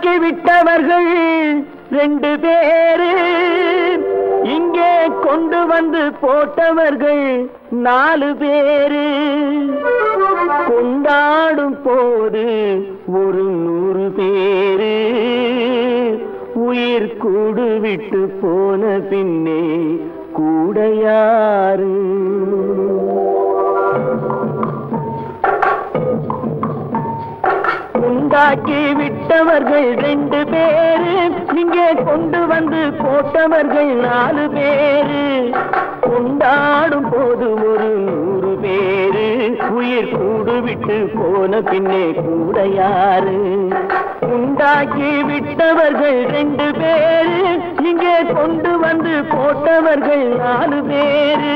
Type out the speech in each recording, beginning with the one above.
உண்டாக்கி விட்டவர்கள் 2 பேரு, இங்கே கொண்டு வந்து போட்டவர்கள் 4 பேரு. கொண்டாடும் போது ஒரு 100 பேரு, உயிர் கூடு விட்டு போன பின்னே கூட யாரு? உண்டாக்கி விட்டவர்கள் 2 பேரு, இங்கே கொண்டு வந்து போட்டவர்கள் 4 பேரு. கொண்டாடும் போது ஒரு 100 பேரு, உயிர் கூடு விட்டு போன பின்னே கூட யாரு? உண்டாக்கி விட்டவர்கள் 2 பேரு, இங்கே கொண்டு வந்து போட்டவர்கள் 4 பேரு.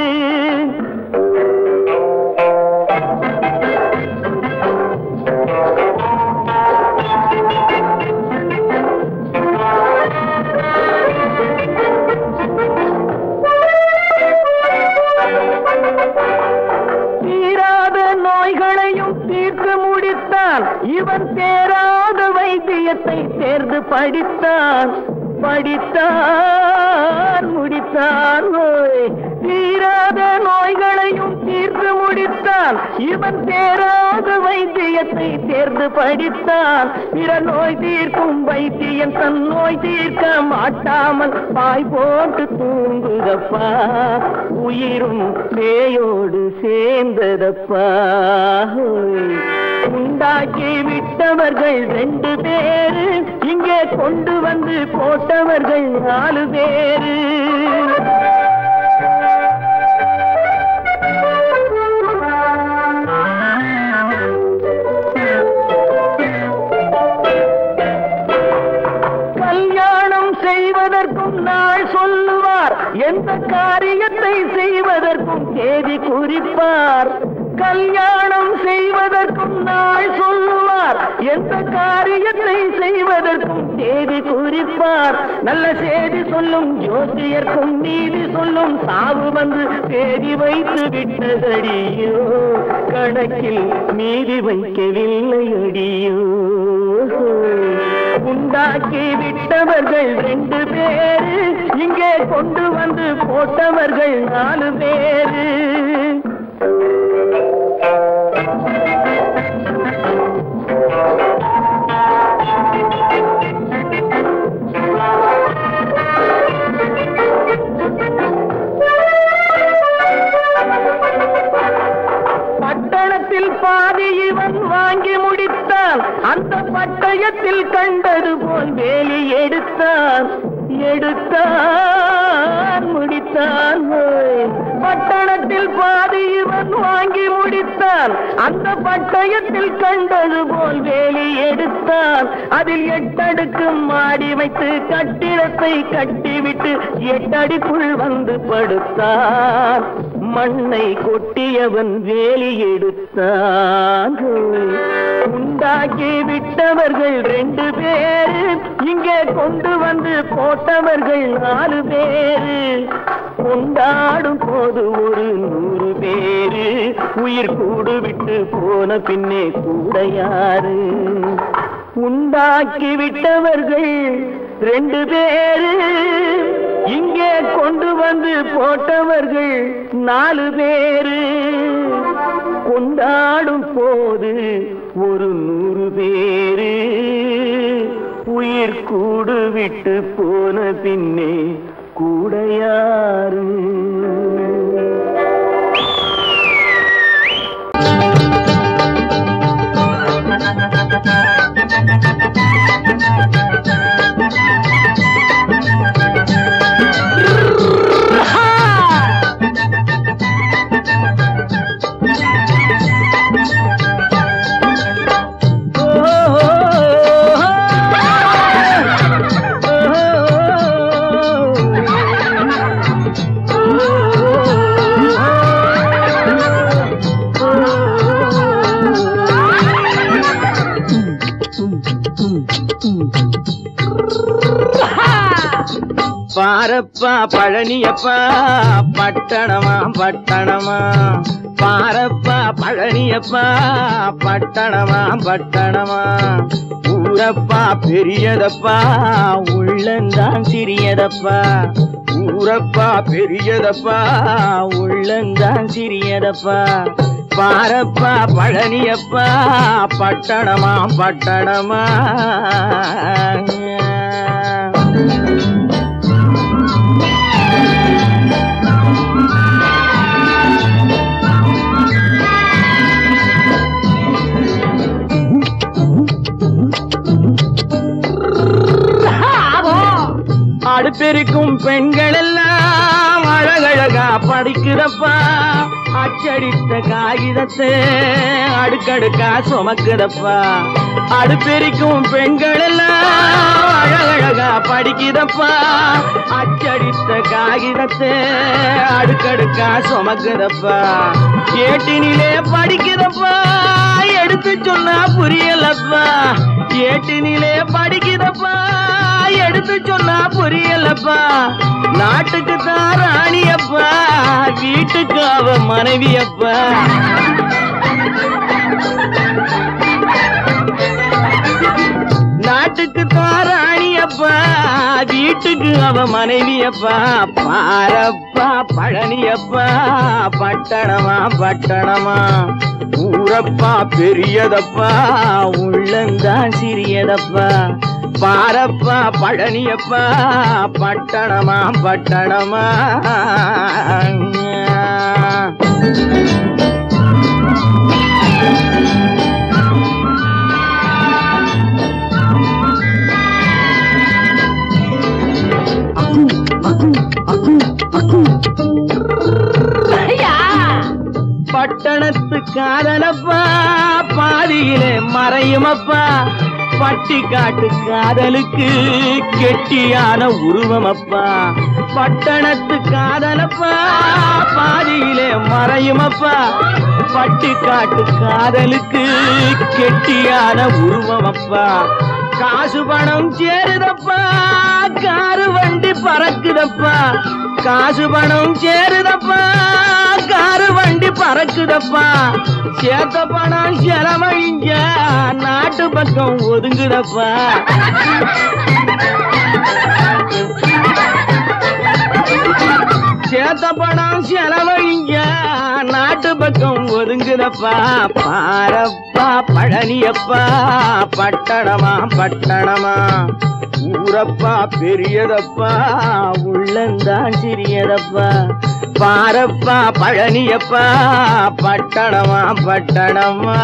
இவன் தேராத வைத்தியத்தை தேர்ந்து படித்தான், முடித்தான். தீராத நோய்களையும் தீர்த்து முடித்தான். இவன் தேராத வைத்தியத்தை தேர்ந்து படித்தான். பிற நோய் தீர்க்கும் வைத்தியன் தன் நோய் தீர்க்க மாட்டாமல் பாய் போட்டு தூங்குதப்பா, உயிரும் பேயோடு சேர்ந்ததப்பா. உண்டாக்கி விட்டவர்கள் 2 பேரு, இங்கே கொண்டு வந்து போட்டவர்கள் 4 பேரு. கல்யாணம் செய்வதற்கும் நாள் சொல்லுவார், எந்த காரியத்தை செய்வதற்கும் தேதி குறிப்பார். கல்யாணம் செய்வதற்கும் நாள் சொல்லுவார், எந்த காரியத்தை செய்வதற்கும் தேதி குறிப்பார். நல்ல செய்தி சொல்லும் ஜோசியர்க்கும் நீதி சொல்லும் சாவு வந்து தேதி வைத்து விட்டதடியோ, கணக்கில் மீதி வைக்கவில்லை அடியோ. உண்டாக்கி விட்டவர்கள் 2 பேரு, இங்கே கொண்டு வந்து போட்டவர்கள் 4 பேரு. பட்டணத்தில் பாதி இவன் வாங்கி முடித்தான், அந்த பட்டயத்தில் கண்டது போல் வேலி எடுத்தான், முடித்தான். பட்டணத்தில் பாதி இவன் வாங்கி முடித்தான், அந்த பட்டயத்தில் கண்டது போல் வேலி எடுத்தான். அதில் 8 அடுக்கு மாடி வைத்து கட்டிடத்தை கட்டிவிட்டு 8 அடிக்குள் வந்து படுத்தான். மண்ணை கொட்டியவன் வேலி எடுத்தான். உண்டாக்கி விட்டவர்கள் 2 பேரு, இங்கே கொண்டு வந்து போட்டவர்கள் 4 பேரு. கொண்டாடும் போது ஒரு 100 பேரு, உயிர் கூடு விட்டு போன பின்னே கூட யாரு? உண்டாக்கி விட்டவர்கள் 2 பேரு, இங்கே கொண்டு வந்து போட்டவர்கள் 4 பேரு. கொண்டாடும் போது ஒரு 100 பேரு, உயிர் கூடு விட்டு போன பின்னே கூட யாரு? பாரப்பா பழனியப்பா பட்டணமா பட்டணமா பாரப்பா பழனியப்பா பட்டணமா பட்டணமா ஊரப்பா பெரியதப்பா உள்ளந்தான் சிறியதப்பா ஊரப்பா பெரியதப்பா உள்ளந்தான் சிறியதப்பா பாரப்பா பழனியப்பா பட்டணமா பட்டணமா அடுப்பெருக்கும் பெண்கள் எல்லாம் அழகழகா படிக்குதப்பா அச்சடித்த காகிதத்தை அடுக்கடுக்கா சுமக்குதப்பா அடுப்பெருக்கும் பெண்கள் எல்லாம் அழகழகா படிக்குதப்பா அச்சடித்த காகிதத்தை அடுக்கடுக்கா சுமக்குதப்பா ஏட்டினிலே படிக்குதப்பா எடுத்து சொன்னா புரியலப்பா ஏட்டினிலே படிக்குதப்பா எடுத்து சொன்னா புரியலப்பா நாட்டுக்கு தான் ராணியப்பா வீட்டுக்கு அவ மனைவியப்பா நாட்டுக்கு தான் ராணியப்பா வீட்டுக்கு அவ மனைவியப்பா பாரப்பா பழனியப்பா பட்டணமா பட்டணமா ஊரப்பா பெரியதப்பா உள்ளந்தான் சிறியதப்பா பாரப்பா பழனியப்பா பட்டணமா பட்டணமா பட்டணத்து காதலப்பா பாதியிலே மறையுமப்பா பட்டி காட்டு காதலுக்கு கெட்டியான உருவமப்பா பட்டணத்து காதலப்பா பாதியிலே மறையுமப்பா பட்டி காட்டு காதலுக்கு கெட்டியான உருவமப்பா காசு பணம் சேருதப்பா காரு வண்டி பறக்குதப்பா காசு பணம் சேருதப்பா காரு வண்டி பறக்குதப்பா சேத்த பணம் செலவழிங்க நாட்டு பக்கம் ஒதுங்குதப்பா சேத்த பணம் செலவழிங்க நாட்டு பக்கம் ஒதுங்குதப்பா பாரப்பா பழனியப்பா பட்டணமா பட்டணமா ஊரப்பா பெரியதப்பா உள்ளந்தான் சிறியதப்பா பாரப்பா பழனியப்பா பட்டணமா பட்டணமா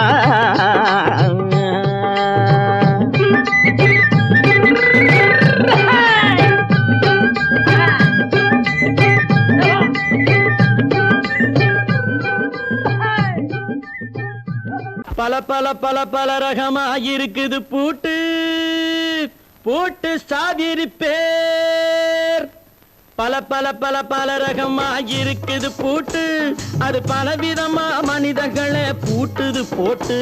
பல பல பல பல ரகமா இருக்குது பூட்டு பூட்டு சாவிரி பேர் பல பல பல பல ரகமா இருக்குது பூட்டு அது பலவிதமா மனிதர்களை பூட்டுது போட்டு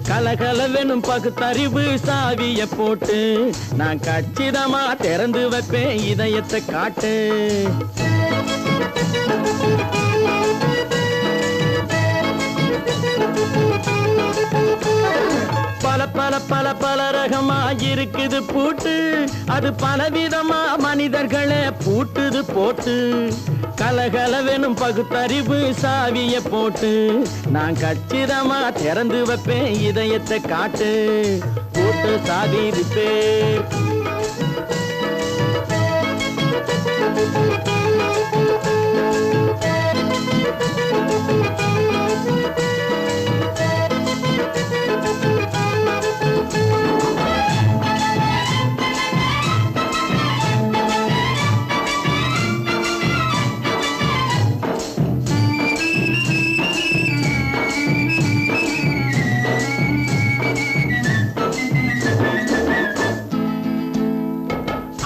கலகலவெனும் பகுத்தறிவு சாவிய போட்டு நான் கச்சிதமா திறந்து வைப்பேன் இதயத்தை காட்டு பல பல பல பல ரகமா இருக்குது பூட்டு அது பலவிதமா மனிதர்களை பூட்டுது போட்டு கலகலவெனும் பகுத்தறிவு சாவிய போட்டு நான் கச்சிதமா திறந்து வைப்பேன் இதயத்தை காட்டு பூட்டு சாவி பேர்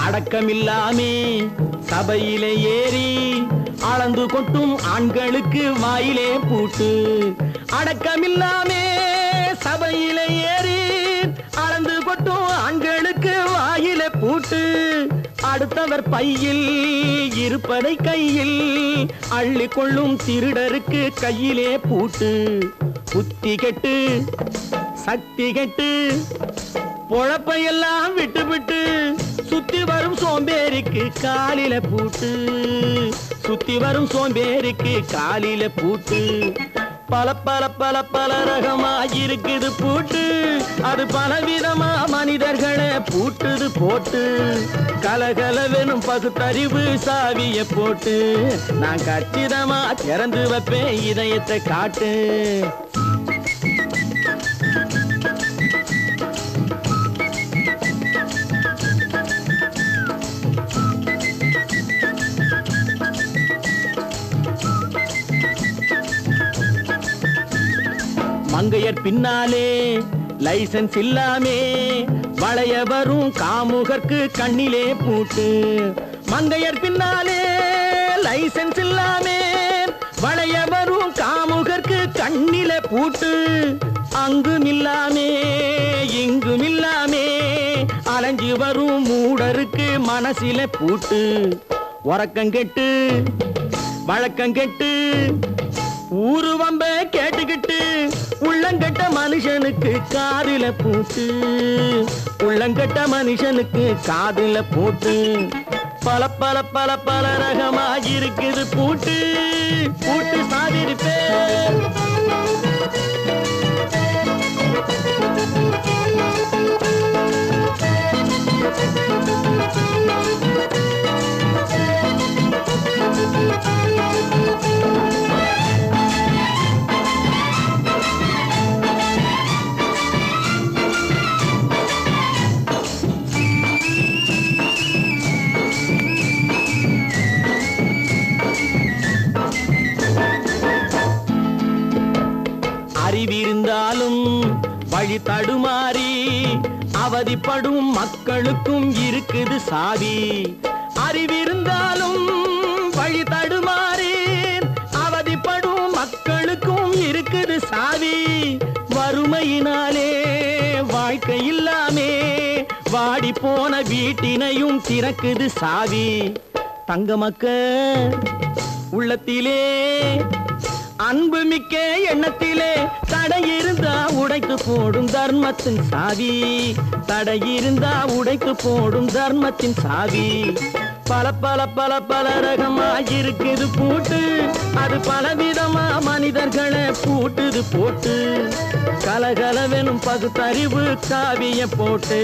அடக்கமில்லாமே சபையிலே ஏறி அளந்து கொட்டும் ஆண்களுக்கு வாயிலே பூட்டு அடக்கமில்லாமே சபையிலே ஏறி அளந்து கொட்டும் ஆண்களுக்கு வாயிலே பூட்டு அடுத்தவர் பையில் இருப்பதை கையில் அள்ளிக்கொள்ளும் திருடருக்கு கையிலே பூட்டு. புத்தி கெட்டு சக்தி கெட்டு பொழப்பையெல்லாம் விட்டு விட்டு சுத்தி வரும் சோம்பேறிக்கு காலில பூட்டு. சுத்தி வரும் சோம்பேறிக்கு காலில பூட்டு. பல பல பல பல ரகமா இருக்குது பூட்டு. அது பலவிதமா மனிதர்களை பூட்டுது போட்டு. கலகலவெனும் பகுத்தறிவு சாவிய போட்டு நான் கச்சிதமா திறந்து வைப்பேன் இதயத்தை காட்டு. மங்கையர் பின்னாலே லைசன்ஸ் இல்லாமே வளைய வரும் காமுகர்க்கு கண்ணிலே பூட்டு. மங்கையர் பின்னாலே லைசன்ஸ் இல்லாமே வளைய வரும் காமுகர்க்கு கண்ணிலே பூட்டு. அங்கும் இல்லாமே இங்கும் இல்லாமே அலைஞ்சு வரும் மூடருக்கு மனசில பூட்டு. உறக்கங்கெட்டு வழக்கங்கெட்டு ஊரு வம்ப கேட்டுக்கிட்டு உள்ளங்கட்ட மனுஷனுக்கு காதில பூட்டு. உள்ளங்கட்ட மனுஷனுக்கு காதில பூட்டு. பல பல பல பல ரகமா இருக்குது பூட்டு. பூட்டு சாதிருப்பே அறிவிருந்தாலும் வழி தடுமாறி அவதிப்படும் மக்களுக்கும் இருக்குது சாவி. அறிவிருந்தாலும் வழி தடுமாறி அவதிப்படும் மக்களுக்கும் இருக்குது சாவி. வறுமையினாலே வாழ்க்கை இல்லாமே வாடி போன வீட்டினையும் திறக்குது சாவி. தங்க மக்க உள்ளத்திலே அன்பு மிக்க எண்ணத்திலே தடையிருந்தா உடைத்து போடும் தர்மத்தின் சாவி. தடையிருந்தா உடைத்து போடும் தர்மத்தின் சாவி. பல பல பல பல ரகமா இருக்குது பூட்டு. அது பலவிதமா மனிதர்களை பூட்டுது போட்டு. கலகலவெனும் பகுத்தறிவு காவிய போட்டு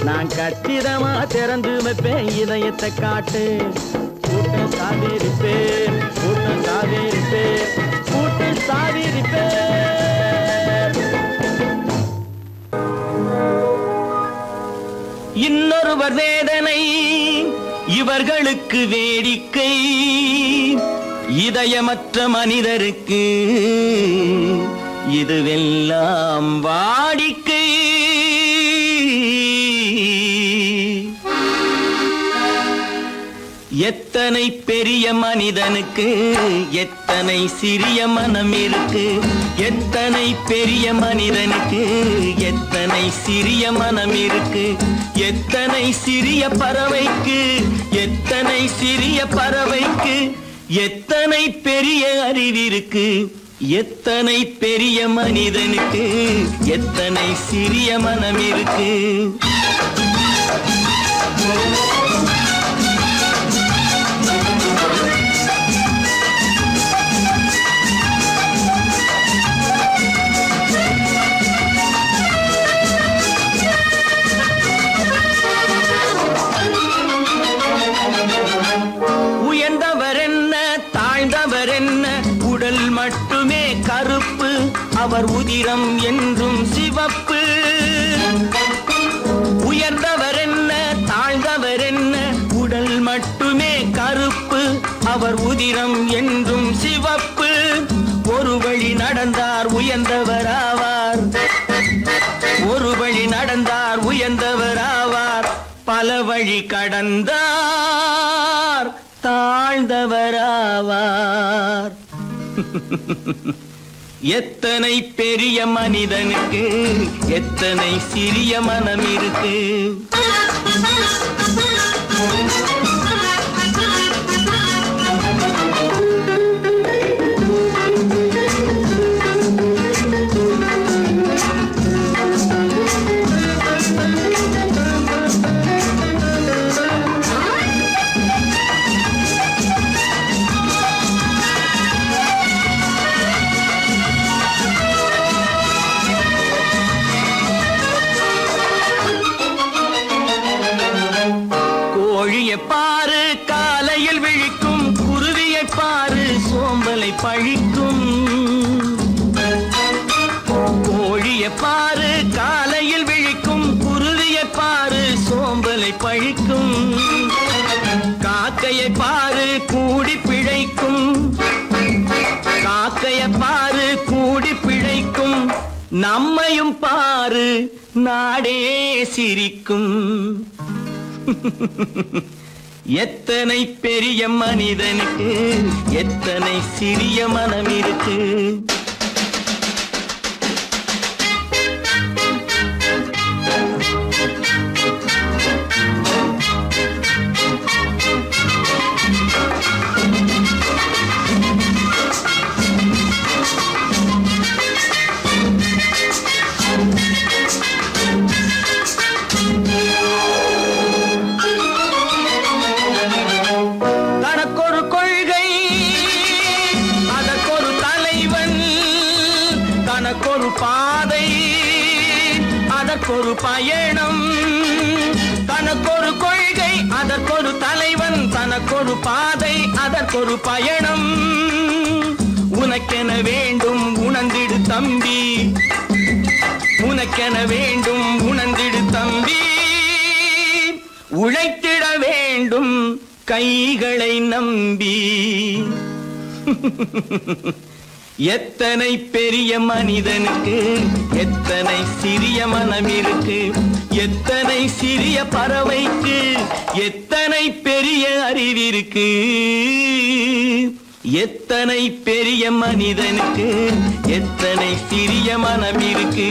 நான் கச்சிதமா திறந்து வைப்பேன் இதயத்தை காட்டு. கூட்டம் சாதிருப்பேன் கூட்டம் சாதிருப்பேன் கூட்டு சாதிருப்பேன். இன்னொருவர் வேதனை இவர்களுக்கு வேடிக்கை. இதயமற்ற மனிதருக்கு இதுவெல்லாம் வாடிக்கை. எத்தனை பெரிய மனிதனுக்கு எத்தனை சிறிய மனம் இருக்கு. எத்தனை பெரிய மனிதனுக்கு எத்தனை சிறிய மனம் இருக்கு. எத்தனை சிறிய பறவைக்கு எத்தனை சிறிய பறவைக்கு எத்தனை பெரிய அறிவிருக்கு. எத்தனை பெரிய மனிதனுக்கு எத்தனை சிறிய மனம் இருக்கு. மட்டுமே கருப்பு அவர் உதிரம் என்றும் சிவப்பு. உயர்ந்தவர் என்ன தாழ்ந்தவர் என்ன உடல் மட்டுமே கருப்பு அவர் உதிரம் என்றும் சிவப்பு. ஒரு வழி நடந்தார் உயர்ந்தவராவார். ஒரு வழி நடந்தார் உயர்ந்தவராவார். பல வழி கடந்தார் தாழ்ந்தவராவார். எத்தனை பெரிய மனிதனுக்கு எத்தனை சிறிய மனம் இருக்கு. பழிக்கும். கோழியை பாரு காலையில் விழிக்கும், குருவியை பாரு சோம்பலை பழிக்கும். காக்கையை பாரு கூடி பிழைக்கும், காக்கையை பாரு கூடி பிழைக்கும். நம்மையும் பாரு நாடே சிரிக்கும். எத்தனை பெரிய மனிதனுக்கு எத்தனை சிறிய மனம் இருக்கு. தனக்கொரு பாதை அதற்கொரு பயணம், தனக்கொரு கொள்கை அதற்கொரு தலைவன், தனக்கொரு பாதை அதற்கொரு பயணம். உனக்கென வேண்டும் உணர்ந்திடு தம்பி, உனக்கென வேண்டும் உணர்ந்திடு தம்பி. உழைத்திட வேண்டும் கைகளை நம்பி. எத்தனை பெரிய மனிதனுக்கு எத்தனை சிறிய மனம் இருக்கு. எத்தனை சிறிய பறவைக்கு எத்தனை பெரிய அறிவிருக்கு. எத்தனை பெரிய மனிதனுக்கு எத்தனை சிறிய மனம் இருக்கு.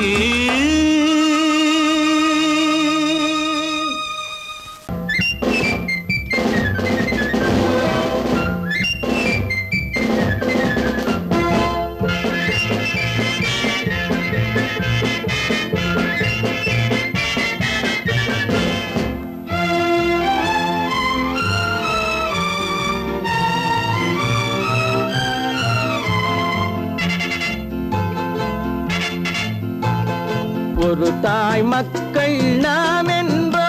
ஒரு தாய் மக்கள் நாம் என்போம்,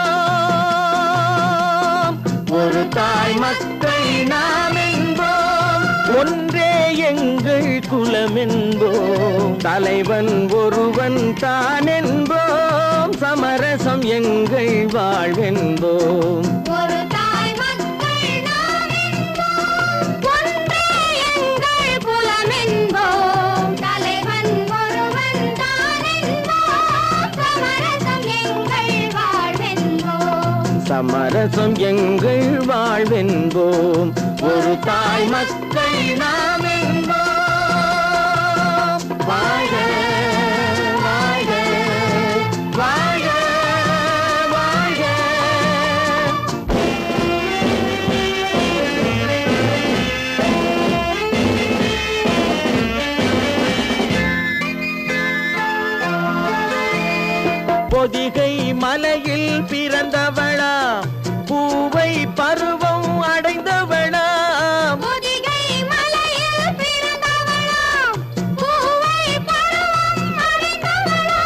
ஒரு தாய் மக்கள் நாம் என்போம். ஒன்றே எங்கள் குலம் என்போம், தலைவன் ஒருவன் தான் என்போம். சமரசம் எங்கள் வாழ்வென்போம். சமரசம் எங்கள் வாழ்வென்போம். ஒரு தாய் மக்கள் நாம் என்போம். வாழ்க வாழ்க வாழ்க வாழ்க. பொதிகை மலையில் பிறந்தவளா, பூவை பருவம் அடைந்தவளா. பொதிகை மலையில் பிறந்தவளா, பூவை பருவம் அடைந்தவளா.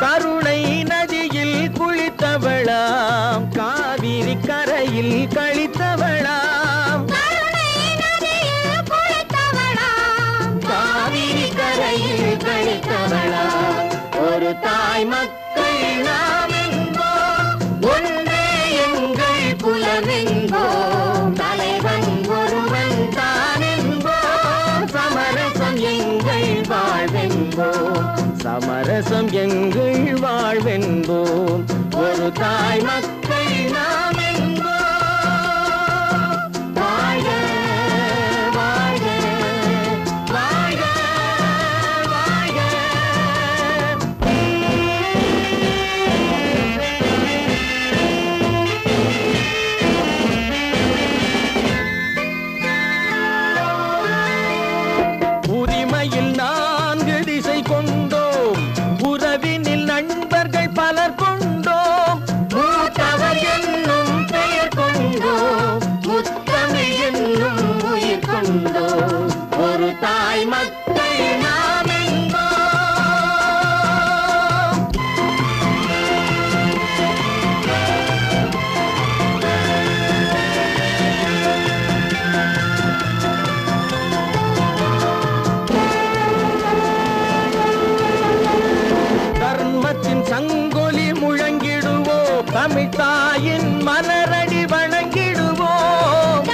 கருணை நதியில் குளித்தவளா, காவிரி கரையில் கழித்தவளா. கருணை நதியில் குளித்தவளா, காவிரி கரையில் கழித்தவளா. ஒரு தாய் மக்கள் நாம் என்போம், ஒன்றே எங்கள் குலம் என்போம். தலைவன் ஒருவன் தான் என்போம். சமரசம் எங்கள் வாழ்வென்போம், சமரசம் எங்கள் வாழ்வென்போம். ஒரு தாய் மக்கள் நாம் என்போம். வாழ்க வாழ்க வாழ்க வாழ்க. உரிமையில் 4 திசை கொண்டோம், உறவினில் நண்பர்கள் பலர் கொண்டோம். மூத்தவர் என்னும் பெயர் கொண்டோம், முத்தமிழ் என்னும் உயிர் கொண்டோம். ஒரு தாய் மக்கள் நாம் என்போம். தமிழ் தாயின் மலரடி வணங்கிடுவோம்.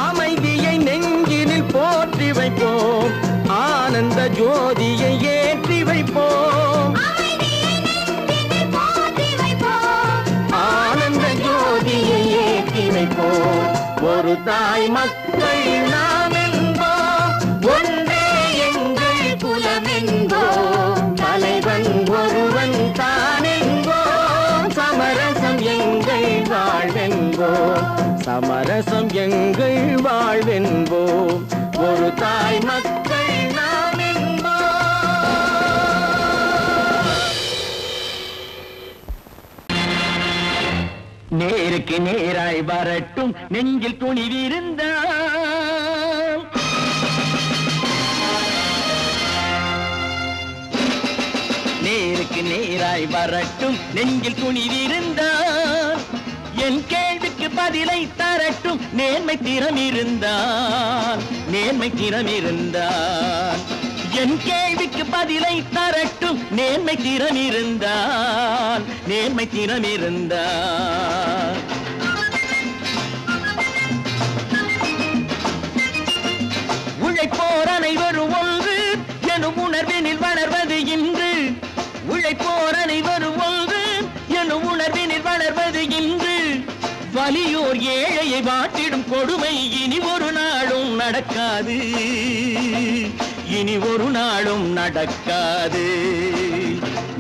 அமைதியை நெஞ்சினில் போற்றி வைப்போம், ஆனந்த ஜோதியை ஏற்றி வைப்போம். ஆனந்த ஜோதியை ஏற்றி வைப்போம். ஒரு தாய் மக்கள் நாம் என்போம், ஒன்றே எங்கள் குலம் என்போம். தலைவன் ஒருவன் தான் என்போம், சமரசம் எங்கள் வாழ்வென்போம். சமரசம் எங்கள் வாழ்வென்போம். ஒரு தாய் மக்கள் நாம் என்போம். நேருக்கு நேராய் வரட்டும் நெஞ்சில் துணிவிருந்தால். நேருக்கு நேராய் வரட்டும் நெஞ்சில் துணிவிருந்தால். என் கேள்விக்கு பதிலை தரட்டும் நேர்மை திறம் இருந்தால். நேர்மை திறம் இருந்தால் என் கேள்விக்கு பதிலை தரட்டும் நேர்மை திறம் இருந்தால். நேர்மை திறம் இருந்தால் உழைப்போர் அனைவரும் ஒன்று எனும் உணர்வினில் வளர்வது இன்று. உழைப்போர் அனைவரும் ஒன்று எனும் உணர்வினில் வளர்வது இன்று. வலியோர் ஏழையை வாட்டிடும் கொடுமை இனி ஒரு நாளும் நடக்காது. இனி ஒரு நாளும் நடக்காது.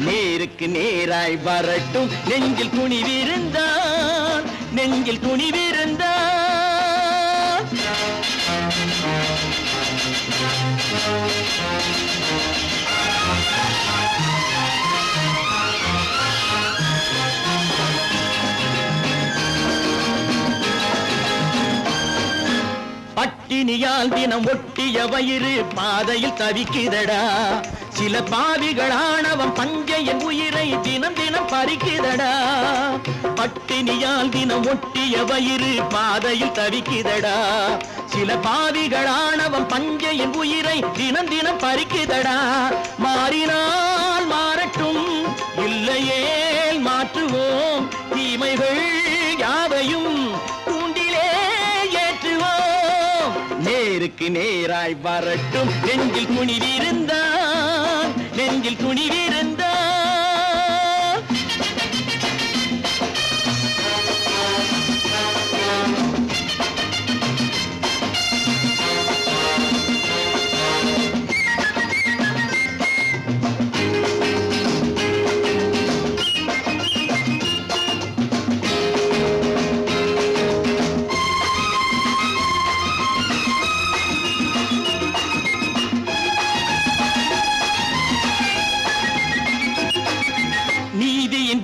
நேருக்கு நேராய் வரட்டும் நெஞ்சில் துணிவிருந்தால். நெஞ்சில் துணிவிருந்தால் பட்டினியால் தினம் ஒட்டிய வயிறு பாதையில் தவிக்குதடா. சில பாவிகள் ஆணவம் பஞ்சையின் உயிரை தினம் தினம் பறிக்குதடா. பட்டினியால் தினம் ஒட்டிய வயிறு பாதையில் தவிக்குதடா. சில பாவிகள் ஆணவம் பஞ்சையின் உயிரை தினம் தினம் பறிக்குதடா. மாறினால் மாறட்டும், இல்லையே மாற்றுவோம். தீமைகள் யாவையும் தூண்டிலே ஏற்றுவோம். நேருக்கு நேராய் வரட்டும் நெஞ்சில் துணிவிருந்தால். நெஞ்சில் துணிவிருந்தால்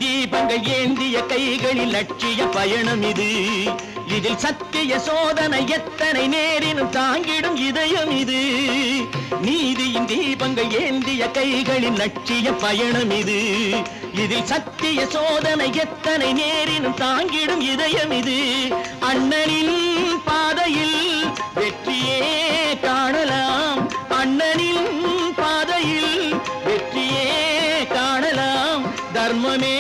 தீபங்கள் ஏந்திய கைகளில் லட்சிய பயணம் இது. இதில் சத்திய சோதனை எத்தனை நேரினும் தாங்கிடும் இதயம் இது. நீதியின் தீபங்கள் ஏந்திய கைகளில் லட்சிய பயணம் இது. இதில் சத்திய சோதனை எத்தனை நேரினும் தாங்கிடும் இதயம் இது. அண்ணனின் பாதையில் வெற்றியே காணலாம். அண்ணனின் பாதையில் வெற்றியே காணலாம். தர்மமே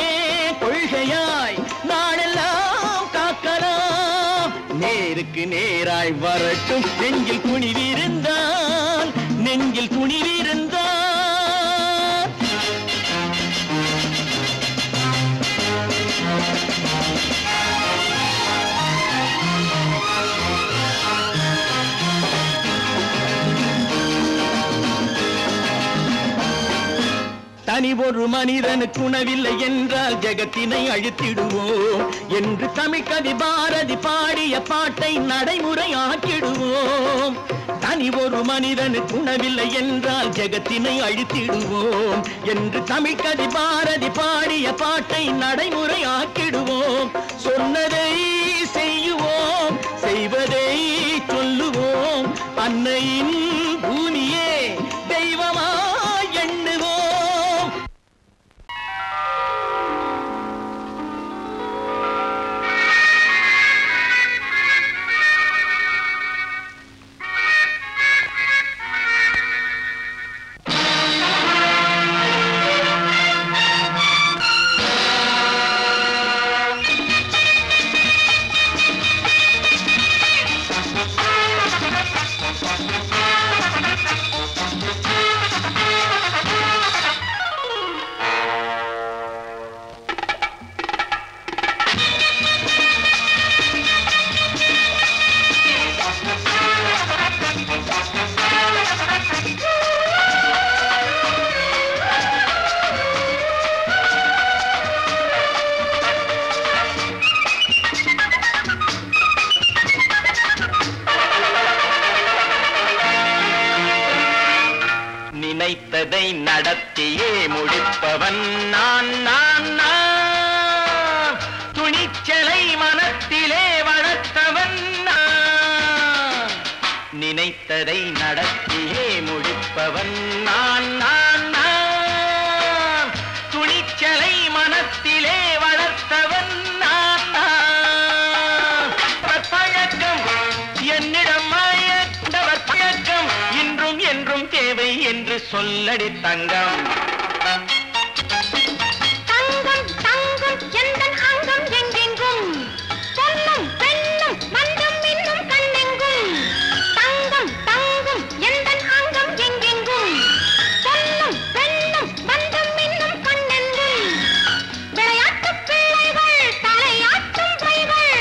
கொள்கையாய் நாளெல்லாம் காக்கலாம். நேருக்கு நேராய் வரட்டும் நெஞ்சில் துணிவிருந்தால். நெஞ்சில் துணிவிருந்தால் தனி ஒரு மனிதனுக்கு உணவில்லை என்றால் ஜெகத்தினை அழித்திடுவோம் என்று தமிழ் கவி பாரதி பாடிய பாட்டை நடைமுறையாக்கிடுவோம். தனி ஒரு மனிதனுக்கு உணவில்லை என்றால் ஜெகத்தினை அழித்திடுவோம் என்று தமிழ் கவி பாரதி பாடிய பாட்டை நடைமுறையாக்கிடுவோம். சொன்னதை செய்யுவோம், செய்வதை சொல்லுவோம். அன்னையின் பூமியே தெய்வமா எண்ணுவோம். நினைத்ததை நடத்தியே முடிப்பவன் நான் நான் நான். துணிச்சலை மனத்திலே வளர்த்தவன் நான். நினைத்ததை நடத்தியே முடிப்பவன் நான் நான் நான். துணிச்சலை மனத்திலே வளர்த்தவன் நான் நான். பழக்கம் என்னிடம் மாயவர் பழக்கம் இன்றும் என்றும் தேவை என்று சொல்லடி தங்கம். தங்கம் தங்கம் எந்தன் அங்கம் எங்கெங்கும் பொன்னும் பெண்ணும் மன்றம் இன்னும் கண்ணெங்கும். தங்கம் தங்கம் எந்தன் அங்கம் எங்கெங்கும் பொன்னும் பெண்ணும் மன்றம் இன்னும் கண்ணெங்கும். விளையாட்டு பிள்ளைகள் தலையாட்டும் பைகள்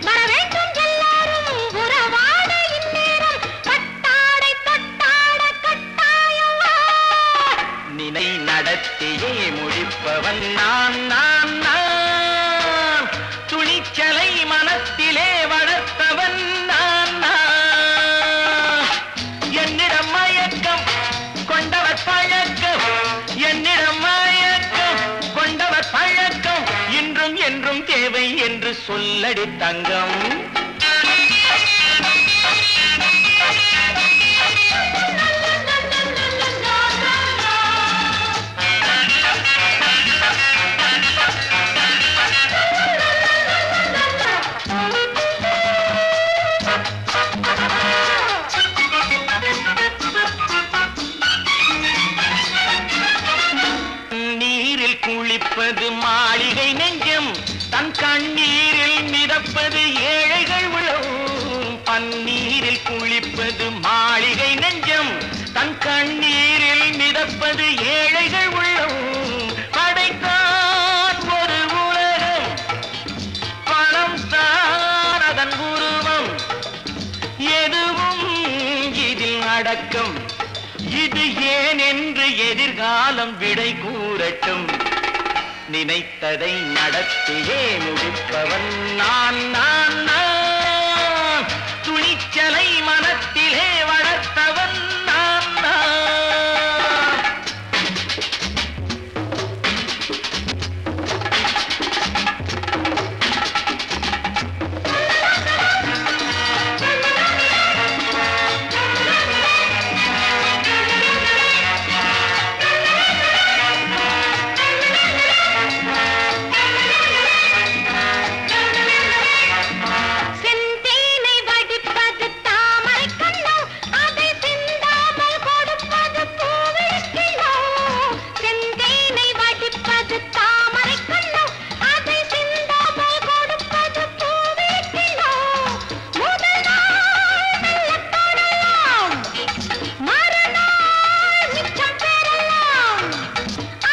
வர வேண்டும் எல்லாரும் உறவாட இந்நேரம் கட்டாடை தொட்டாட கட்டாயவா. நினை நடத்தியே முடிப்பவன் நான் நான் நான். துணிச்சலை மனத்திலே வளர்த்தவன் நான் நான். என்னிடம் மயக்கம் கொண்டவர் பழக்கம் என்னிடம் மயக்கம் கொண்டவர் பழக்கம் இன்றும் என்றும் தேவை என்று சொல்லடி தங்கம். நீரில் குளிப்பது மாளிகை நெஞ்சம் தன் கண்ணீரில் மிதப்பது ஏழைகள் உளவும். பன்னீரில் குளிப்பது மாளிகை நெஞ்சம் தன் கண்ணீரில் மிதப்பது ஏழைகள் உள்ளவும். படைத்தான் ஒரு உலகம் பணம் தான் அதன் உருவம். எதுவும் இதில் அடக்கம். இது ஏன் என்று எதிர்காலம் விடை கூறட்டும். நினைத்ததை நடத்தியே முடிப்பவன் நான் நான் நான். துணிச்சலை மனத்திலே வளர்த்தவன் நான் நான். செந்தேனை வடிப்பது தாமரை கண்ணோ அதை சிந்தாமல் கொடுப்பது பூவிழிக்கிழோ. செந்தேனை வடிப்பது தாமரை கண்ணோ அதை சிந்தாமல் கொடுப்பது பூவிழிக்கிழோ. முதல் நாள் மெல்ல தொடலாம் மறுநாள் மிச்சம் பெறலாம்.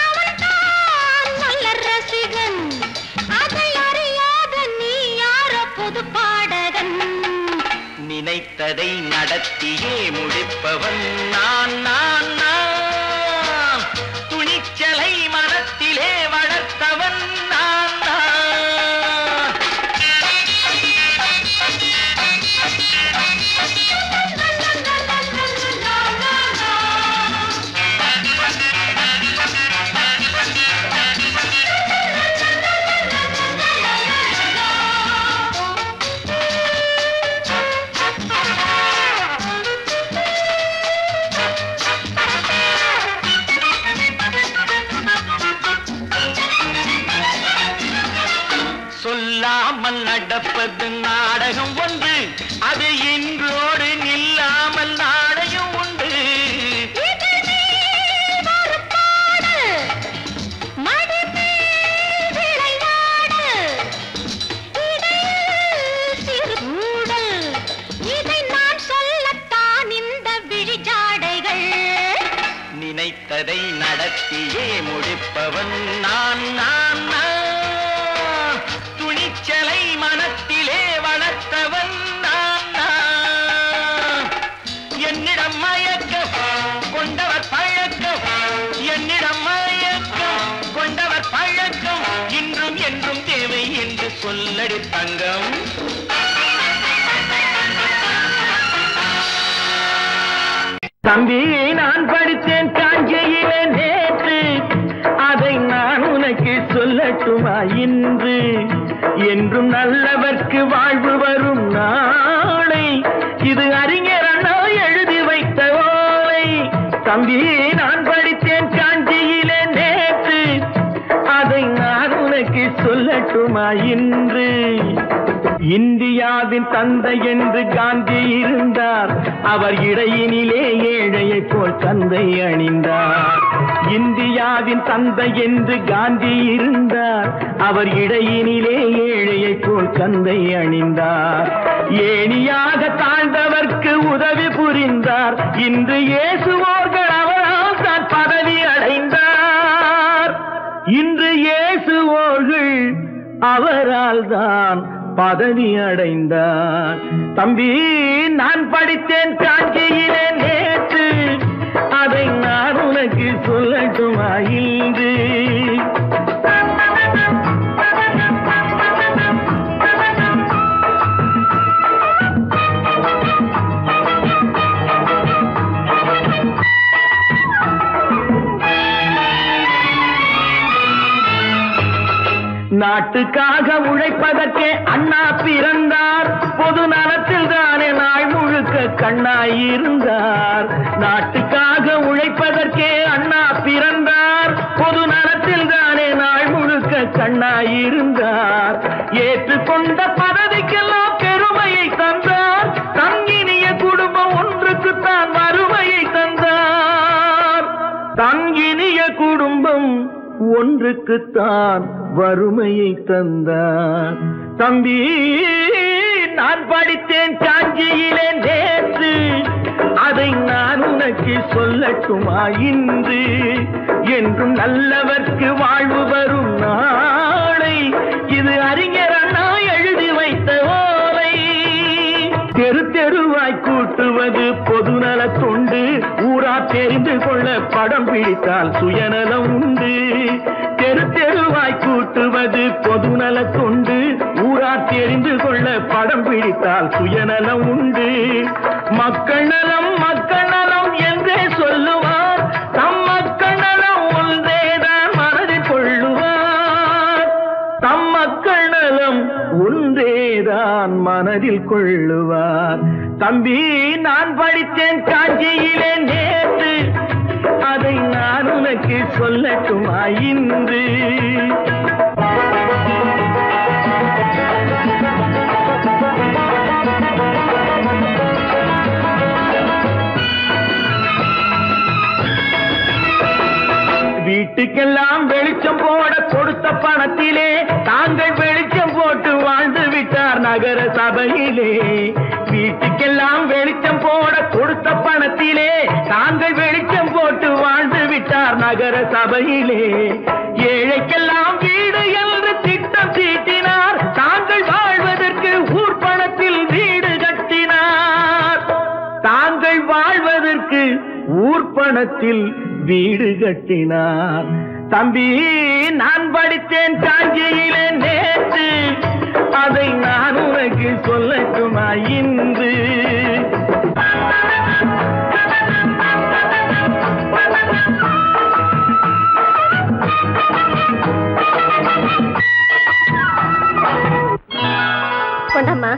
அவன்தான் நல்ல ரசிகன் அதை அறியாத நீ யாரோ புது பாடகன். நினைத்ததை நடத்தியே முடிப்பவன் நான் நான் நான். துணிச்சலை மனத்திலே வளர்த்தவன் நான் நான். சொல்லாமல் நடப்பது நாடகம் ஒன்று. அது இன்றோடு நில்லாமல் நாடகம் உண்டு. இதழ் மேல் ஒரு பாடு மடி மேல் விளையாடு. இடையில் சிறு ஊடல் இதை நான் சொல்லத்தான் இந்த விழிஜாடைகள். நினைத்ததை நடத்தியே முடிப்பவன் நான் நான் நான். துணிச்சலை மனத்திலே வளர்த்தவன் நான் நான். என்னிடம் மயக்கம் கொண்டவர் பழக்கம் என்னிடம் மயக்கம் கொண்டவர் பழக்கம் இன்றும் என்றும் தேவை என்று சொல்லடி தங்கம். தம்பி நான் படித்தேன் காஞ்சியில் சொல்லட்டுமா இன்று என்றும் நல்லவர்க்கு வாழ்வு வரும் நாளை இது அறிஞர் அண்ணா எழுதி வைத்த ஓலை தம்பி நான் படித்தேன் காஞ்சியிலே நேற்று அதை நான் உனக்கு சொல்லட்டுமா இன்று இந்தியாவின் தந்தை என்று காந்தி இருந்தார் அவர் இடையினிலே ஏழையை போல் தந்தை அணிந்தார் இந்தியாவின் தந்தை என்று காந்தி இருந்தார் அவர் இடையினிலே ஏழையை போல் தந்தை அணிந்தார் ஏணியாக தாழ்ந்தவர்க்கு உதவி புரிந்தார் இன்று இயேசுவோர்கள் அவரால் தான் பதவி அடைந்தார் இன்று இயேசுவோர்கள் அவரால் தான் பதவி அடைந்தார் தம்பி நான் படித்தேன் காஞ்சியிலே நேற்று அதை நான் உனக்கு சொல்லட்டுமா இன்று நாட்டுக்காக உழைப்பதற்கே அண்ணா பிறந்தார் பொது நலத்தில் தானே நாள் முழுக்க கண்ணாயிருந்தார் நாட்டுக்காக உழைப்பதற்கே அண்ணா பிறந்தார் பொது நலத்தில் தானே நாள் முழுக்க கண்ணாயிருந்தார் ஏற்றுக்கொண்ட பதவிக்கெல்லாம் பெருமையை தந்தார் தங்கினிய குடும்பம் ஒன்றுக்குத்தான் வறுமையை தந்தார் தங்கினிய குடும்பம் ஒன்றுக்குத்தான் வறுமையை தந்தார் தம்பி நான் படித்தேன் காஞ்சியிலே நேற்று அதை நான் உனக்கு சொல்லட்டுமா இன்று என்றும் நல்லவர்க்கு வாழ்வு வரும் நாளை இது அறிஞர் அண்ணா எழுதி வைத்த ஓலை தெரு தெருவாய் கூட்டுவது பொதுநல தொண்டு ஊரா தெரிந்து கொள்ள படம் பிடித்தால் சுயநலம் உண்டு தெரு தெருவாய் கூட்டுவது பொதுநல தொண்டு ஊரா தெரிந்து கொள்ள படம் பிடித்தால் சுயநலம் உண்டு மக்கள் நலம் என்றே சொல்லுவார் தம் மக்கள் நலம் ஒன்றேதான் மனதில் கொள்ளுவார் தம் மக்கள் நலம் ஒன்றேதான் மனதில் கொள்ளுவார் தம்பி நான் படித்தேன் காஞ்சியிலே நேற்று அதை நான் உனக்கு சொல்லட்டுமா இன்று வீட்டுக்கெல்லாம் வெளிச்சம் போட கொடுத்த பணத்திலே தாங்கள் வெளிச்சம் போட்டு வாழ்ந்து விட்டார் நகர சபையிலே வீட்டுக்கெல்லாம் வெளிச்சம் போட கொடுத்த பணத்திலே தாங்கள் வெளிச்சம் போட்டு வாழ்ந்து விட்டார் நகர சபையிலே ஏழைக்கெல்லாம் வீடு என்று திட்டம் தீட்டினார் தாங்கள் வாழ்வதற்கு ஊர் பணத்தில் வீடு கட்டினார் தாங்கள் வாழ்வதற்கு ஊர் பணத்தில் வீடு கட்டினார் தம்பி நான் படித்தேன் காஞ்சியிலே நேற்று அதை நான் உனக்கு சொல்லட்டுமா இன்று கொண்டாமா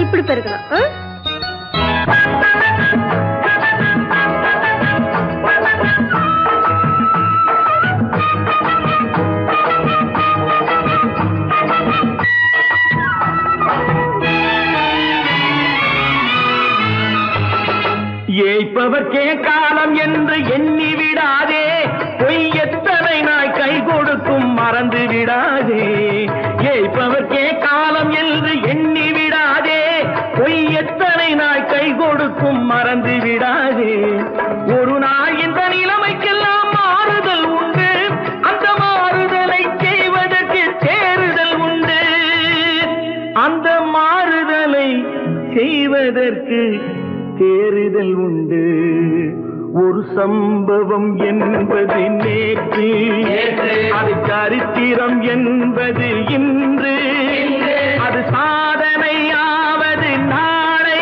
இப்படி பெருக்கணும் ஏய்ப்பவர்க்கே காலம் என்று எண்ணி விடாதே பொய் எத்தனை நாய் கை கொடுக்கும் மறந்து விடாதே ஏய்ப்பவர்க்கே காலம் என்று எண்ணி விடாதே பொய் எத்தனை நாய் கை கொடுக்கும் மறந்து விடாதே ஒரு நாள் இந்த நிலைமைக்கெல்லாம் மாறுதல் உண்டு அந்த மாறுதலை செய்வதற்கு தேறுதல் உண்டு அந்த மாறுதலை செய்வதற்கு தேறுதல் உண்டு ஒரு சம்பவம் என்பது நேற்று அது சரித்திரம் என்பது இன்று அது சாதனையாவது நாளை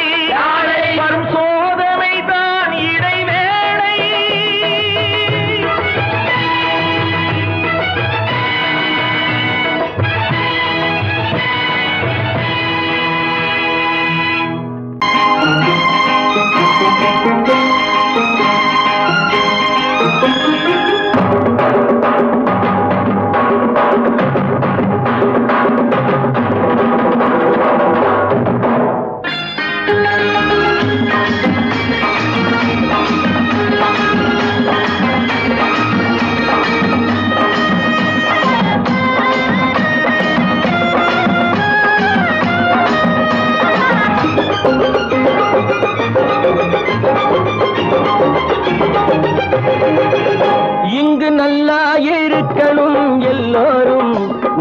வரும் சோதனை தான் இடைவேளை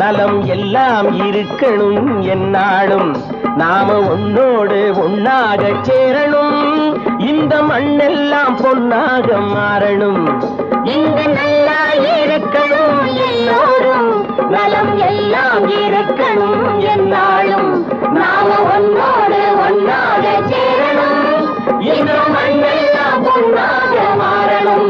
நலம் எல்லாம் இருக்கணும் என்னாலும் நாம உன்னோடு ஒன்னாக சேரணும் இந்த மண்ணெல்லாம் பொன்னாக மாறணும் இங்கு நல்லா இருக்கணும் எல்லோரும் நலம் எல்லாம் இருக்கணும் என்னாலும் நாம உன்னோடு ஒன்னாக சேரணும் இந்த மண்ணெல்லாம் பொன்னாக மாறணும்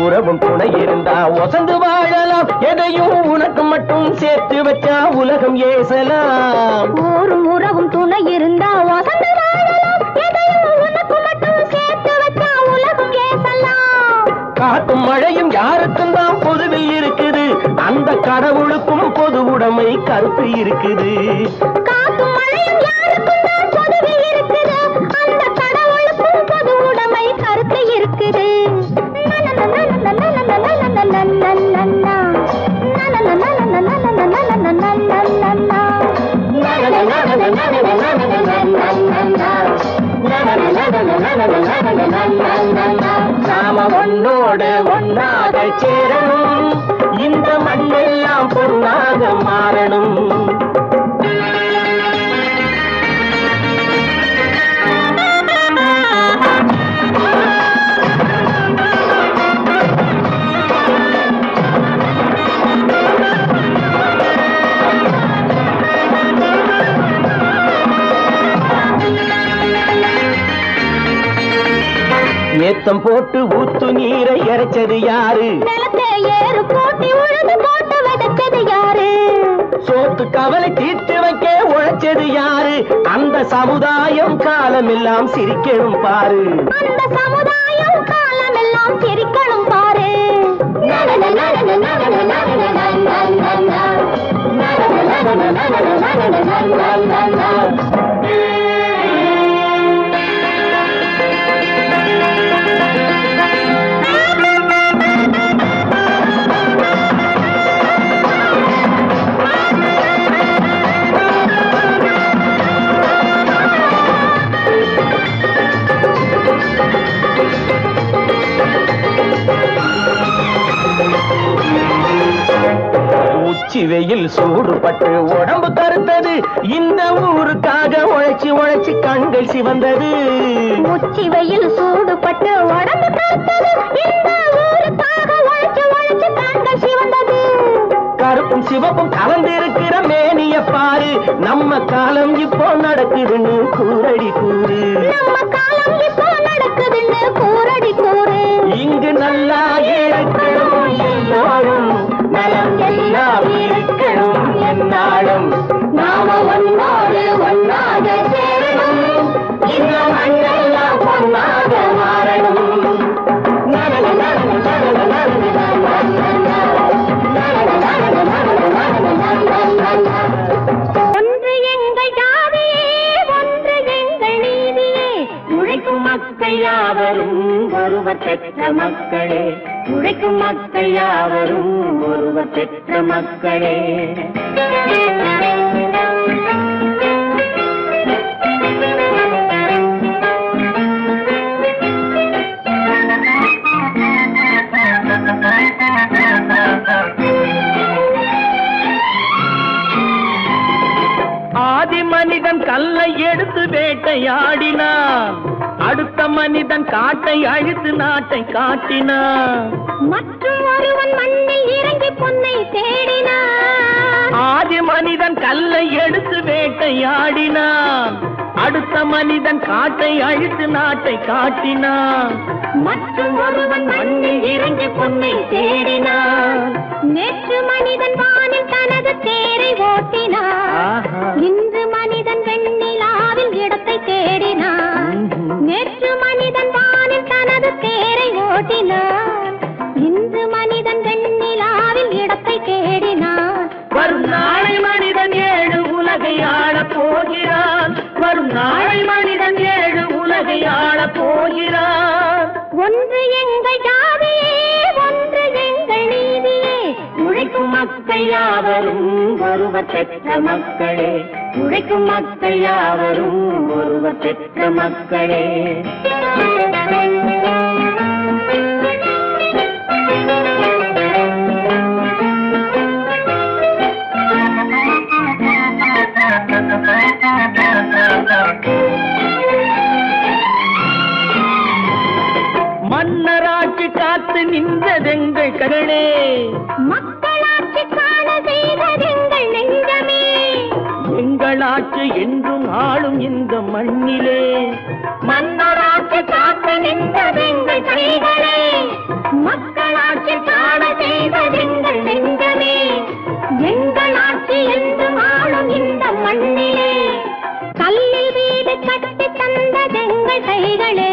உறவும் துணை இருந்தா வசந்து வாழலாம் எதையும் உனக்கு மட்டும் சேர்த்து வச்சா உலகம் ஏசலாம் ஊரும் உறவும் துணை இருந்தா வசந்து வாழலாம் எதையும் உனக்கு மட்டும் சேர்த்து வச்சா உலகம் ஏசலாம் காட்டும் மழையும் யாருக்கும் தான் பொதுவில் இருக்குது அந்த கடவுளுக்கும் பொது உடைமை கருத்து இருக்குது காட்டும் மழையும் யாருக்கும் தான் பொதுவில் இருக்குது அந்த கடவுளுக்கும் பொது உடைமை கருத்து இருக்குது நாம ஒன்னோடு ஒன்னாக சேரணும் இந்த மண்ணெல்லாம் பொன்னாக மாறணும் ஏத்தம் போட்டு ஊத்து நீரை இறைச்சது யாரு நிலத்தை ஏறு போட்டி உழுது போட்டு விதைச்சது யாரு சோத்து கவலை தீர்த்து வைக்க உழைச்சது யாரு அந்த சமுதாயம் காலமெல்லாம் சிரிக்கணும் பாரு அந்த சமுதாயம் காலமெல்லாம் சிரிக்கணும் பாரு உச்சி வெயில் சூடுபட்டு உடம்பு கருத்தது இந்த ஊருக்காக உழைச்சி உழைச்சி கண்கள் சிவந்தது உச்சி வெயில் சூடுபட்டு உடம்பு கருத்தது இந்த ஊருக்காக உழைச்சி உழைச்சி கண்கள் சிவந்தது கருப்பும் சிவப்பும் கலந்திருக்கிற மேனிய பாரு நம்ம காலம் இப்போ நடக்குதுன்னு கூரடி கூறு நம்ம காலம் இப்போ நடக்குதுன்னு கூரடி கூறு இங்கு நல்லா இருக்கணும் எல்லோரும் நலம் எல்லாம் இருக்கணும் என்னாலும் நாம ஒன்னோடு ஒன்னாக சேரணும் இந்த மண்ணெல்லாம் பொன்னாக மாறணும் ஒன்று எங்கள் ஜாதியே ஒன்று எங்கள் நீதியே உழைக்கும் மக்கள் யாவரும் ஒருவர் பெற்ற மக்களே உழைக்கும் மக்கள் யாவரும் ஒருவர் பெற்ற மக்களே ஆதி மனிதன் கல்லை எடுத்து வேட்டையாடினான் அடுத்த மனிதன் காட்டை அழித்து நாட்டை காட்டினான் மற்றும் ஒருவன் மண்ணில் இறங்கி பொன்னை தேடினான் ஆதி மனிதன் கல்லை எடுத்து வேட்டையாடினான் அடுத்த மனிதன் காட்டை அழித்து நாட்டை காட்டினான் மற்றும் ஒருவன் மண்ணில் இறங்கி பொன்னை தேடினான் நேற்று மனிதன் வானில் தனது தேரை ஓட்டினான் இன்று மனிதன் வெண்ணிலாவில் இடத்தை தேடினான் நேற்று மனிதன் வானில் தனது தேரை ஓட்டினான் இன்று மனிதன் வெண்ணிலாவில் இடத்தை தேடினான் வரும் நாளை மனிதன் ஏழு உலகை ஆளப் போகிறான் வரும் நாளை மனிதன் ஏழு உலகை ஆளப் போகிறான் ஒன்று எங்கள் ஜாதியே ஒன்று எங்கள் நீதியே உழைக்கும் மக்கள் யாவரும் ஒருவர் பெற்ற மக்களே உழைக்கும் மக்கள் யாவரும் ஒருவர் பெற்ற மக்களே. மன்னராட்சி காத்து நின்றதெங்கள் கரளே, மக்களாட்சி காண செய்ததெங்கள் நெஞ்சமே. எங்களாட்சி என்றும் ஆளும் இந்த மண்ணிலே, மன்னராட்சி காத்து நின்றதெங்கள் கைகளே. மக்களாட்சி காண செய்ததெங்கள் நெஞ்சமே. எங்களாட்சி என்றும் ஆளும் இந்த மண்ணிலே. கல்லில் வீடு கட்டி தந்ததெங்கள் கைகளே.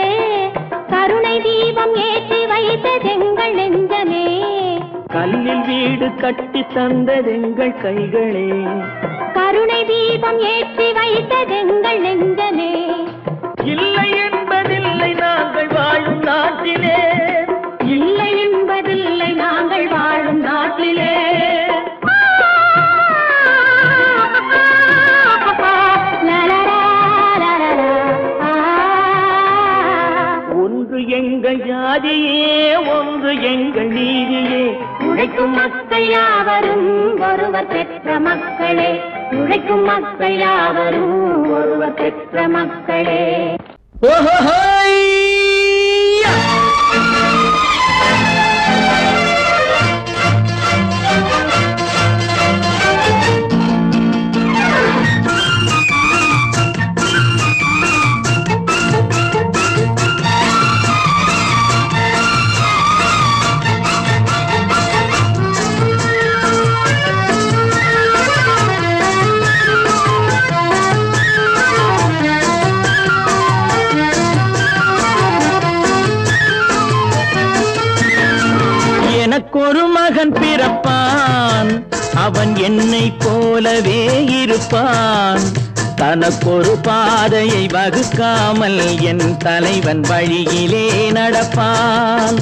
கருணை தீபம் ஏற்றி வைத்ததெங்கள் நெஞ்சமே. கல்லில் வீடு கட்டி தந்ததெங்கள் கைகளே. கருணை தீபம் ஏற்றி வைத்ததெங்கள் நெஞ்சமே. இல்லை என்பதில்லை நாங்கள் வாழும் நாட்டிலே, இல்லை என்பதில்லை நாங்கள் வாழும் நாட்டிலே. ஒன்று எங்கள் ஜாதியே, ஒன்று எங்கள் நீதியே. உழைக்கும் மக்கள் யாவரும் ஒருவர் பெற்ற மக்களே. உழைக்கும் மக்கள் யாவரும் ஒருவர் பெற்ற மக்களே. எனக்கொரு மகன் பிறப்பான், அவன் என்னை போலவே இருப்பான். தனக்கொரு பாதையை வகுக்காமல் என் தலைவன் வழியிலே நடப்பான்.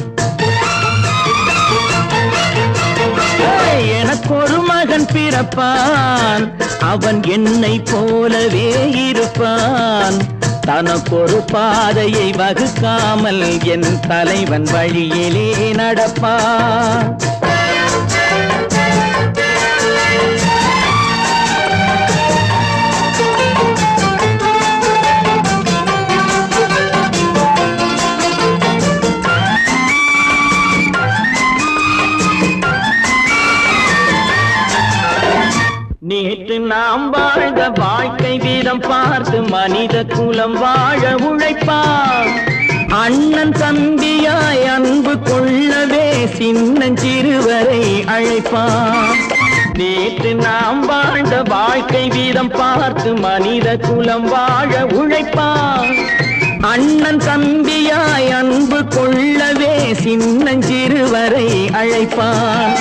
எனக்கொரு மகன் பிறப்பான், அவன் என்னை போலவே இருப்பான். தனக்கொரு பாதையை வகுக்காமல் என் தலைவன் வழியிலே நடப்பான். நேற்று நாம் வாழ்ந்த வாழ்க்கை வீதம் பார்த்து மனித குலம் வாழ உழைப்பான். அண்ணன் தம்பியாய் அன்பு கொள்ளவே சின்னஞ்சிறுவரை அழைப்பான். நேற்று நாம் வாழ்ந்த வாழ்க்கை வீதம் பார்த்து மனித குலம் வாழ உழைப்பான். அண்ணன் தம்பியாய் அன்பு கொள்ளவே சின்னஞ்சிறுவரை அழைப்பான்.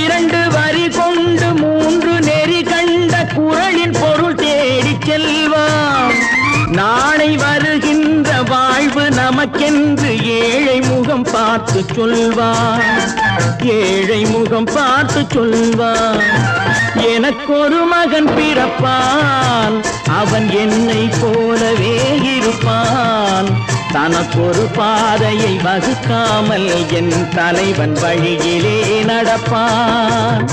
இரண்டு வரி கொண்டு மூன்று நெறி கண்ட குறளின் பொருள் தேடி செல்வான். நாளை வருகின்ற வாழ்வு நமக்கென்று ஏழை முகம் பார்த்து சொல்வான். ஏழை முகம் பார்த்து சொல்வான். எனக்கொரு மகன் பிறப்பான், அவன் என்னை போலவே இருப்பான். தனக்கொரு பாதையை வகுக்காமல் என் தலைவன் வழியிலே நடப்பான்.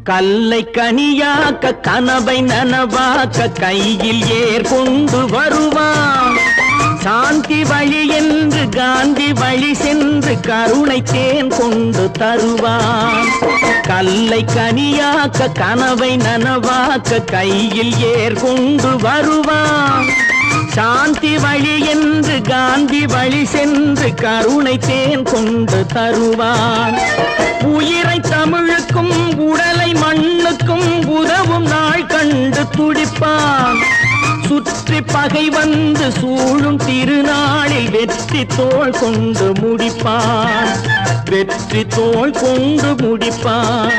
கல்லை கனியாக்க கனவை நனவாக்க கையில் ஏற்கொண்டு வருவான். சாந்தி வழி என்று காந்தி வழி சென்று கருணை தேன் கொண்டு தருவான். கல்லை கனியாக்க கனவை நனவாக்க கையில் ஏற்கொண்டு வருவான். சாந்தி வழி என்று காந்தி வழி சென்று கருணை தேன் கொண்டு தருவான். உயிரை தமிழுக்கும் உடலை மண்ணுக்கும் உதவும் நாள் கண்டு துடிப்பான். சுற்றி பகை வந்து சூழும் திருநாளில் வெற்றி தோள் கொண்டு முடிப்பான், வெற்றி தோள் கொண்டு முடிப்பான்.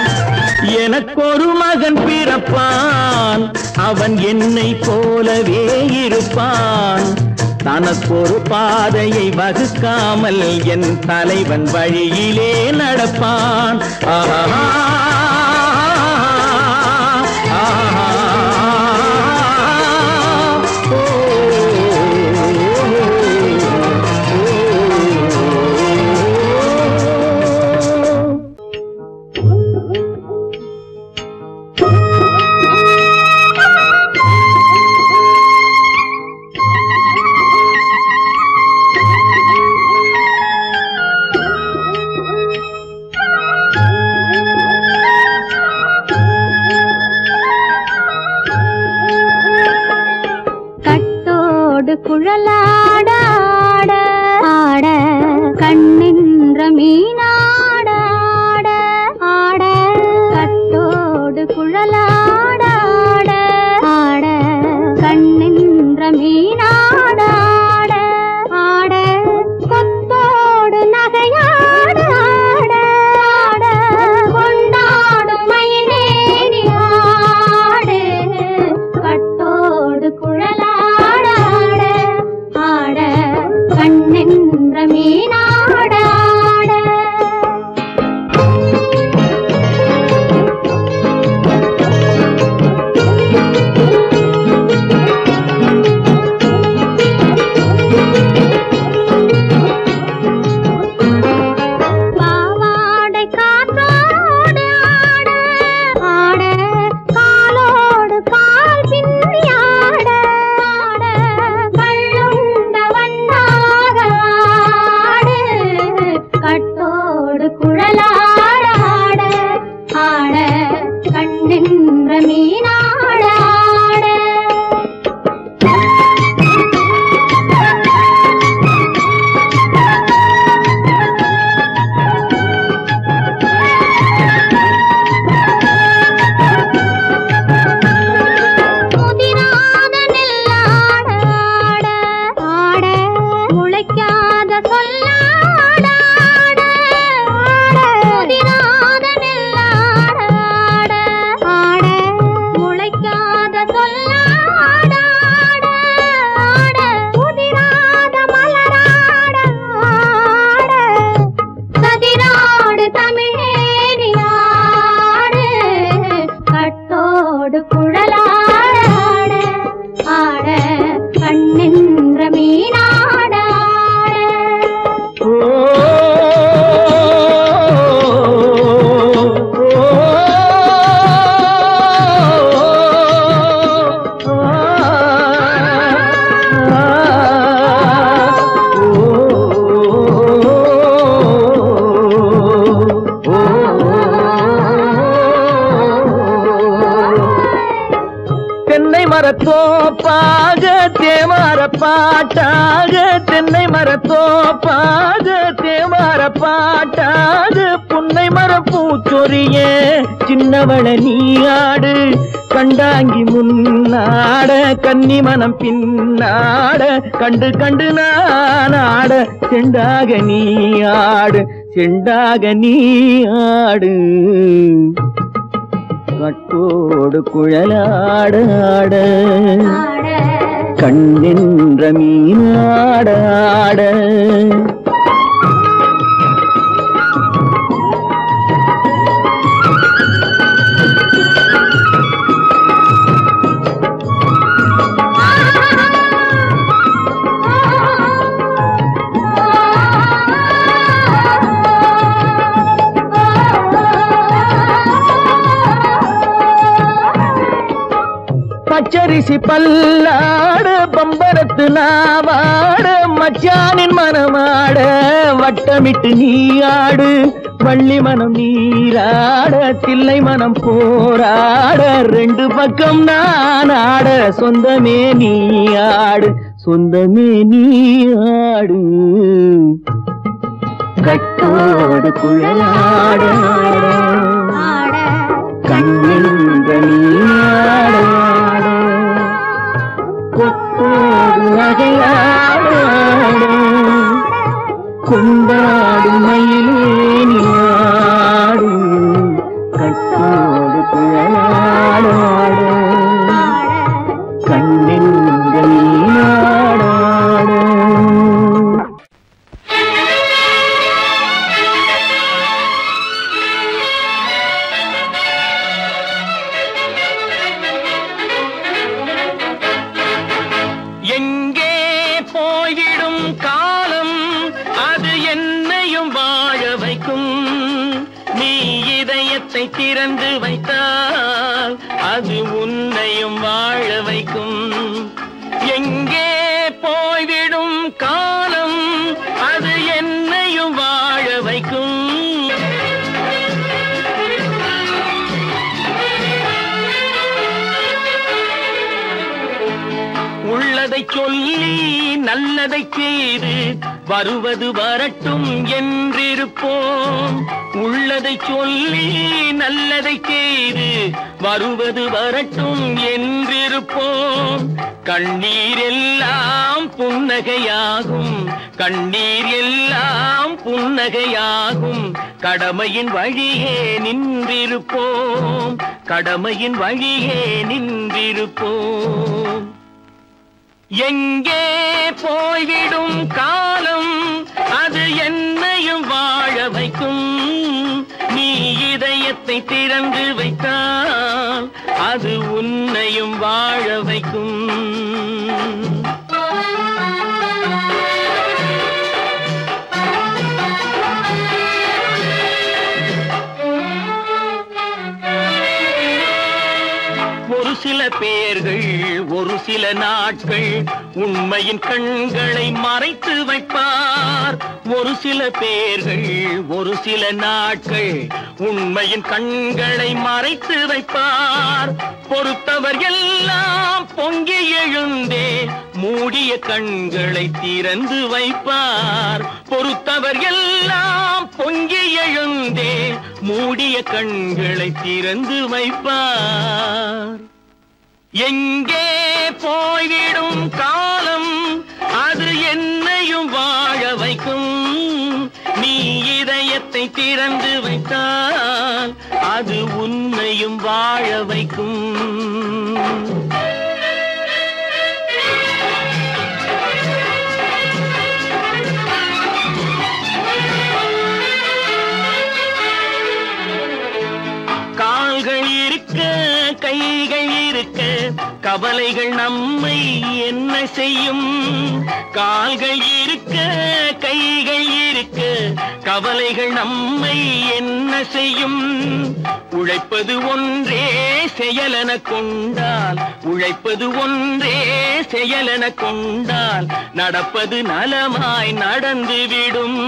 எனக்கொரு மகன் பிறப்பான், அவன் என்னை போலவே இருப்பான். தனக்கொரு பாதையை வகுக்காமல் என் தலைவன் வழியிலே நடப்பான். ஆஹா குழலாட ஆட கண்ணின்ற மீனாட ஆட கட்டோடு குழலாட ஆட கண்ணின்ற மீனாட ஆட கொத்தோடு நகையாட ஆட கொண்டாடும் மயிலேறி ஆடு கட்டோடு குழலாட கண்ணென்ற மீனாட பாவாடை காற்றோடு ஆட காலோடு கால் பின்னி ஆட கள்ளுண்ட வண்ணாக ஆடு கட்டோடு குழலாட ஆட கண்ணென்ற மீனாட முதிராத நெல்லாட ஆட முளைக்காத சொல்லாட முதிராத நெல்லாட ஆட முளைக்காத சொல்லாட முதிராத மலராட சதிராடு தமிழேறி ஆடு கட்டோடு குழலாட ஆட கண்ணென்ற மீனாட தென்னை மரத்தோப்பாக தேமார பாட்டாக, தென்னை மரத்தோப்பாக தேமார பாட்டாக, புன்னை மரம் பூச்சொரிய சின்னவள நீயாடு கண்டாங்கி முன்னாட கன்னி மனம் பின்னாட கண்டு கண்டு நானாட செண்டாக நீயாடு செண்டாக நீயாடு கட்டோடு குழலாட கண்ணின்ற மீனாட பச்சரிசி பல்லாட பம்பரத்து நாவாட மச்சானின் மனமாட வட்டமிட்டு நீயாடு வள்ளி மனம் நீராட தில்லை மனம் போராட ரெண்டு பக்கம் நான் ஆட சொந்தமே நீயாடு சொந்தமே நீயாடு கட்டோடு குழலாட கண்ணின்ற நீயாட கொண்டாடும் மயிலேனி ஆடும் கட்டோடு குழலாடும் கண்ணெங்கள் நாடாடும். எங்கே போய்விடும் காலம் அது என்னையும் வாழ வைக்கும். நீ இதயத்தை திறந்து வைத்தால் அது உன்னையும் வாழ வைக்கும். எங்கே போய்விடும் காலம் அது என்னையும் வாழ வைக்கும். உள்ளதை சொல்லி நல்லதை செய்து வருவது வரட்டும் என்றிருப்போம். உள்ளதை சொல்லி நல்லதை செய்து வருவது வரட்டும் என்றிருப்போம். கண்ணீர் எல்லாம் புன்னகையாகும், கண்ணீர் எல்லாம் புன்னகையாகும். கடமையின் வழியே நின்றிருப்போம், கடமையின் வழியே நின்றிருப்போம். எங்கே போய்விடும் காலம் அது என்னையும் வாழ வைக்கும். நீ இதயத்தை திறந்து வைத்தால் அது உன்னையும் வாழ வைக்கும். ஒரு சில பேர்கள் ஒரு சில நாட்கள் உண்மையின் கண்களை மறைத்து வைப்பார். ஒரு சில பேர்கள் ஒரு சில நாட்கள் உண்மையின் கண்களை மறைத்து வைப்பார். பொறுத்தவர் எல்லாம் பொங்கி எழுந்தே மூடிய கண்களை திறந்து வைப்பார். பொறுத்தவர் எல்லாம் பொங்கி எழுந்தே மூடிய கண்களை திறந்து வைப்பார். எங்கே போய்விடும் காலம் அது என்னையும் வாழ வைக்கும். நீ இதயத்தை திறந்து வைத்தால் அது உன்னையும் வாழ வைக்கும். கால்கள் இருக்க கைகள் இருக்க கவலைகள் நம்மை என்ன செய்யும். கால்கள் இருக்க கைகள் இருக்க கவலைகள் நம்மை என்ன செய்யும். உழைப்பது ஒன்றே செயலென கொண்டால், உழைப்பது ஒன்றே செயலென கொண்டால் நடப்பது நலமாய் நடந்துவிடும்,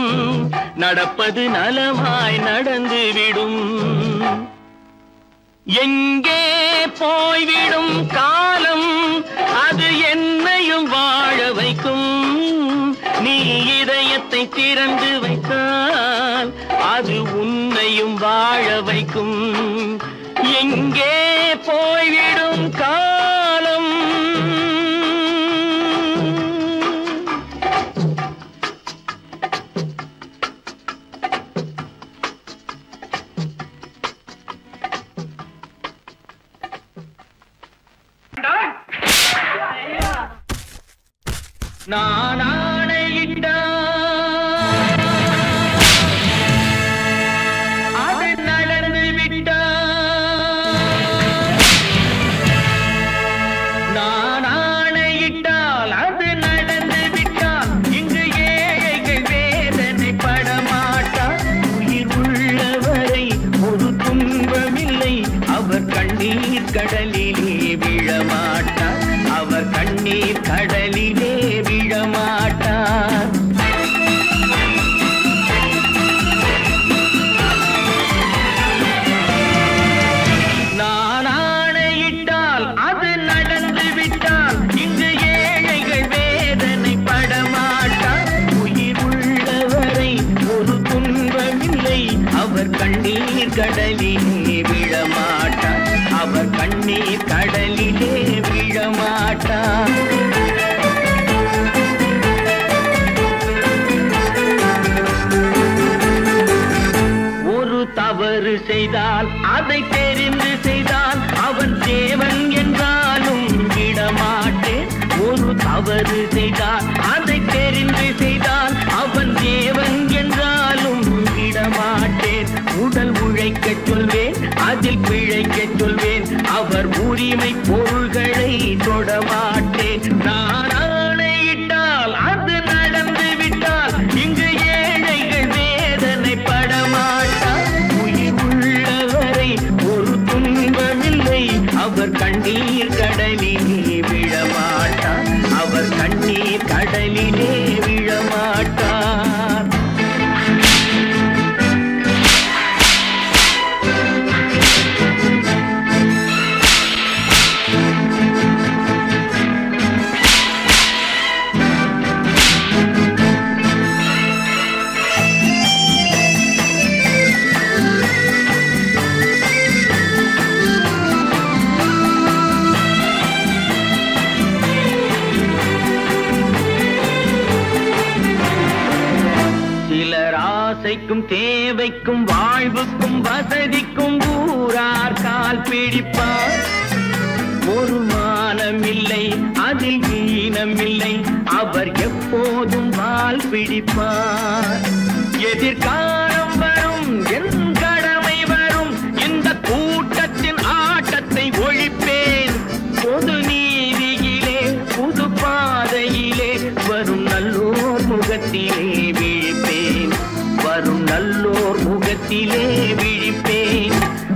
நடப்பது நலமாய் நடந்துவிடும். எங்கே போய்விடும் காலம் அது என்னையும் வாழ வைக்கும். நீ இதயத்தை திறந்து வைத்தால் அது உன்னையும் வாழ வைக்கும். எங்கே போய்விடும் காலம் நான் ஆணையிட்டால் அது நடந்து விட்டால். நான் ஆணையிட்டால் அது நடந்து விட்டால். இங்கு ஏழைகள் வேதனை படமாட்டார். உயிர் உள்ளவரை ஒரு துன்பமில்லை. அவர் கண்ணீர் கடலிலே விழமாட்டார், அவர் கண்ணீர் கடலிலே விழமாட்டார். நான் ஆணையிட்டால் அது நடந்து விட்டால். இங்கு ஏழைகள் வேதனை படமாட்டார். உயிர் உள்ளவரை ஒரு துன்பமில்லை. அவர் கண்ணீர் கடலிலே விழமாட்டார், அவர் கண்ணீர் கடலிலே விழமாட்டார். அதை தெரிந்து செய்தால் அவன் தேவன் என்றாலும் விடமாட்டேன். ஒரு தவறு செய்தால் அதை தெரிந்து செய்தால் அவன் தேவன் என்றாலும் விடமாட்டேன். உடல் உழைக்கச் சொல்வேன், அதில் பிழைக்கச் சொல்வேன், அவர் உரிமை பொருள்களை தொடமாட்டேன். நான் ஆணையிட்டால் அது நடந்து விட்டால் இங்கு ஏழைகள் வேதனை படமாட்டார். உயிர் உள்ளவரை ஒரு துன்பமில்லை, அவர் கண்ணீர் கடலிலே விழமாட்டார். அவர் கண்ணீர் கடலிலே விழமாட்டார். ஆசைக்கும் தேவைக்கும் வாழ்வுக்கும் வசதிக்கும் ஊரார் கால் பிடிப்பார். ஒரு மானமில்லை, அதில் ஈனமில்லை, அவர் எப்போதும் வால் பிடிப்பார். எதிர்காலம் வரும், என் கடமை வரும், இந்த கூட்டத்தின் ஆட்டத்தை ஒழிப்பேன். பொது நீதியிலே புது பாதையிலே வரும் நல்லோர் முகத்திலே விழிப்பேன். வரும் நல்லோர் முகத்திலே விழிப்பேன்.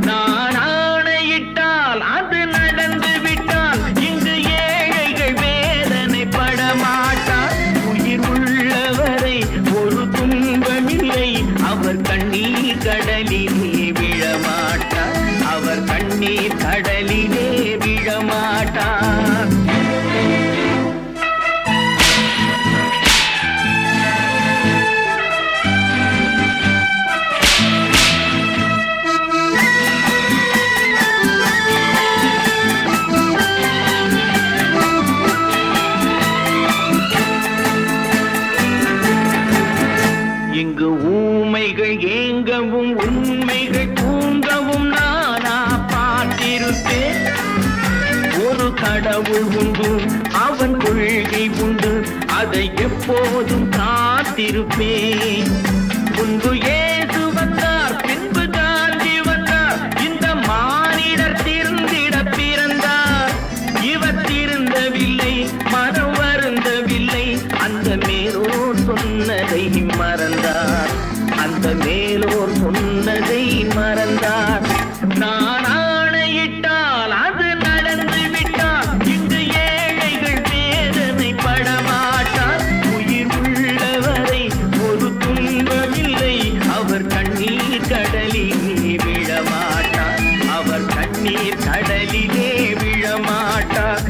நான் ஆணையிட்டால் அது நடந்து விட்டால் இங்கு ஏழைகள் வேதனை படமாட்டார். உயிர் உள்ளவரை ஒரு துன்பமில்லை, அவர் கண்ணீர் கடலிலே விழமாட்டார். அவர் கண்ணீர் கடலிலே விழமாட்டார். இங்கு ஊமைகள் ஏங்கவும் உண்மைகள் தூங்கவும் நானா பார்த்திருப்பேன். ஒரு கடவுள் உண்டு, அவன் கொள்கை உண்டு, அதை எப்போதும் காத்திருப்பேன். முன்பு இயேசு வந்தார், பின்பு காந்தி வந்தார், இந்த மானிடர் திருந்திட பிறந்தார். இவர் திருந்தவில்லை, மனம் வருந்தவில்லை, அந்த மேலோர் சொன்னதை மறந்தார். அந்த மேலோர் சொன்னதை மறந்தார். நான் ஆணையிட்டால் அது நடந்து விட்டால் இங்கு ஏழைகள் வேதனை படமாட்டார். உயிர் உள்ளவரை ஒரு துன்பமில்லை, அவர் கண்ணீர் கடலிலே விழமாட்டார். அவர் கண்ணீர் கடலிலே விழமாட்டார்.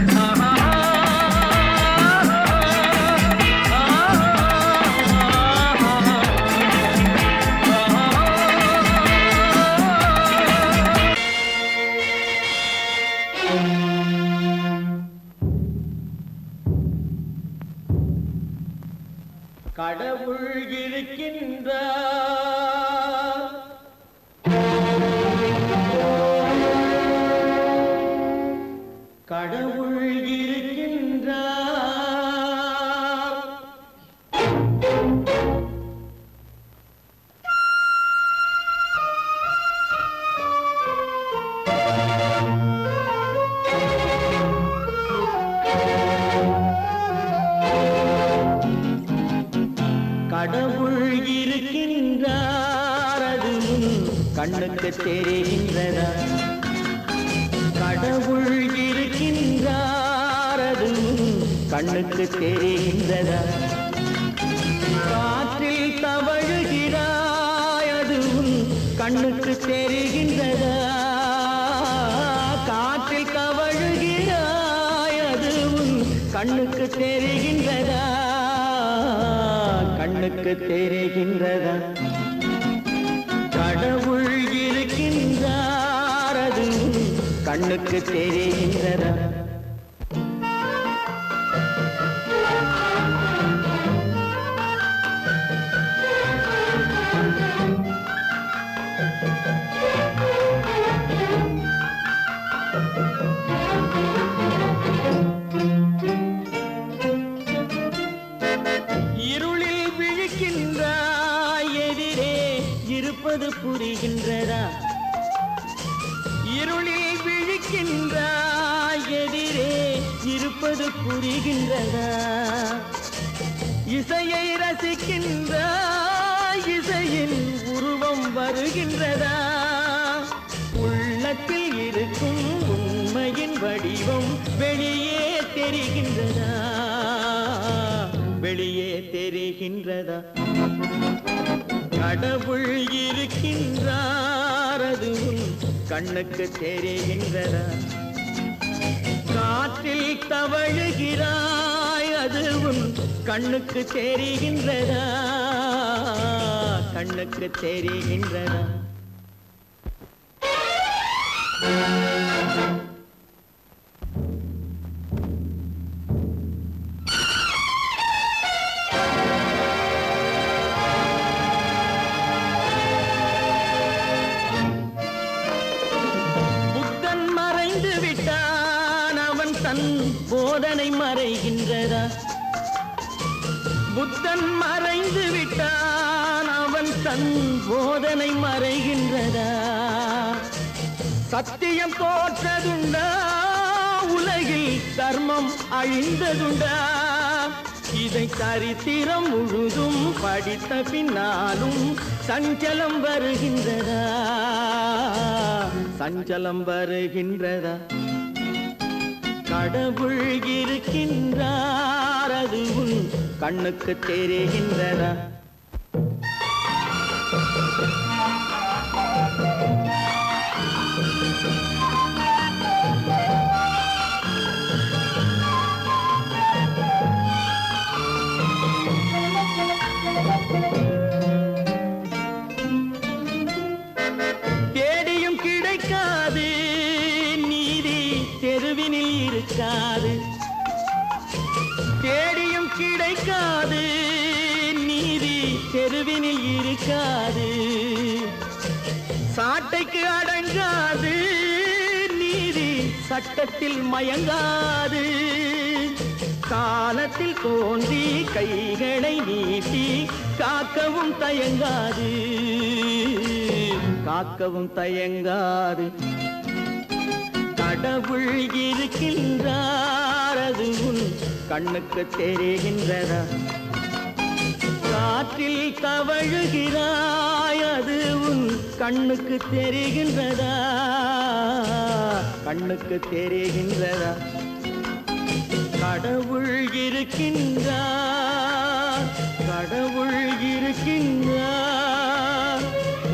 கடவுள் இருக்கின்றார், கடவுள் இருக்கின்றார். கடவுள் இருக்கின்றார், அது கண்ணுக்கு தெரிகின்றதா? கடவுள் இருக்கின்றார், அது கண்ணுக்கு தெரிகின்றதா? காற்றில் தவழுகிறாய், அது கண்ணுக்கு தெரிகின்றதா? காற்றில் தவழுகிறாய், அது கண்ணுக்கு தெரிகின்றதா? கண்ணுக்கு தெரிகின்றதா? கடவுள் இருக்கின்றார், அது கண்ணுக்கு தெரிகின்றதா? இருப்பது புரிகின்றதா? இருளில் விழிக்கின்றாய், எதிரே இருப்பது புரிகின்றதா? இசையை ரசிக்கின்றாய், இசையின் உருவம் வருகின்றதா? உள்ளத்தில் இருக்கும் உண்மையின் வடிவம் வெளியே தெரிகின்றதா? வெளியே தெரிகின்றதா? கடவுள் இருக்கின்றார், அது உன் கண்ணுக்கு தெரிகின்றதா? காற்றில் தவழுகிறாய், அது உன் கண்ணுக்கு தெரிகின்றதா? கண்ணுக்கு தெரிகின்றதா? புத்தன் மறைந்து விட்டான், அவன் தன் போதனை மறைகின்றதா? புத்தன் மறைந்து விட்டான், அவன் தன் போதனை மறைகின்றதா? சத்தியம் தோற்றதுண்டா? உலகில் தர்மம் அழிந்ததுண்டா? இதை சரித்திரம் முழுதும் படித்த பின்னாலும் சஞ்சலம் வருகின்றதா? சஞ்சலம் வருகின்றதா? கடவுள் இருக்கின்றார், அது உன் கண்ணுக்கு தெரிகின்றதா? தேடியும் கிடைக்காது நீதி, தெருவினில் இருக்காது. தேடியும் கிடைக்காது நீதி, தெருவினில் இருக்காது. சாட்டைக்கு அடங்காது நீதி, சட்டத்தில் மயங்காது. காலத்தில் தோன்றி கைகளை நீட்டி காக்கவும் தயங்காது, காக்கவும் தயங்காது. கடவுள் இருக்கின்றார், அது உன் கண்ணுக்கு தெரிகின்றதா? காற்றில் தவழுகிறாய், அது உன் கண்ணுக்கு தெரிகின்றதா? கண்ணுக்கு தெரிகின்றதா? கடவுள் இருக்கின்றார், கடவுள் இருக்கின்றார்,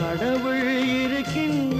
கடவுள் இருக்கின்றார்.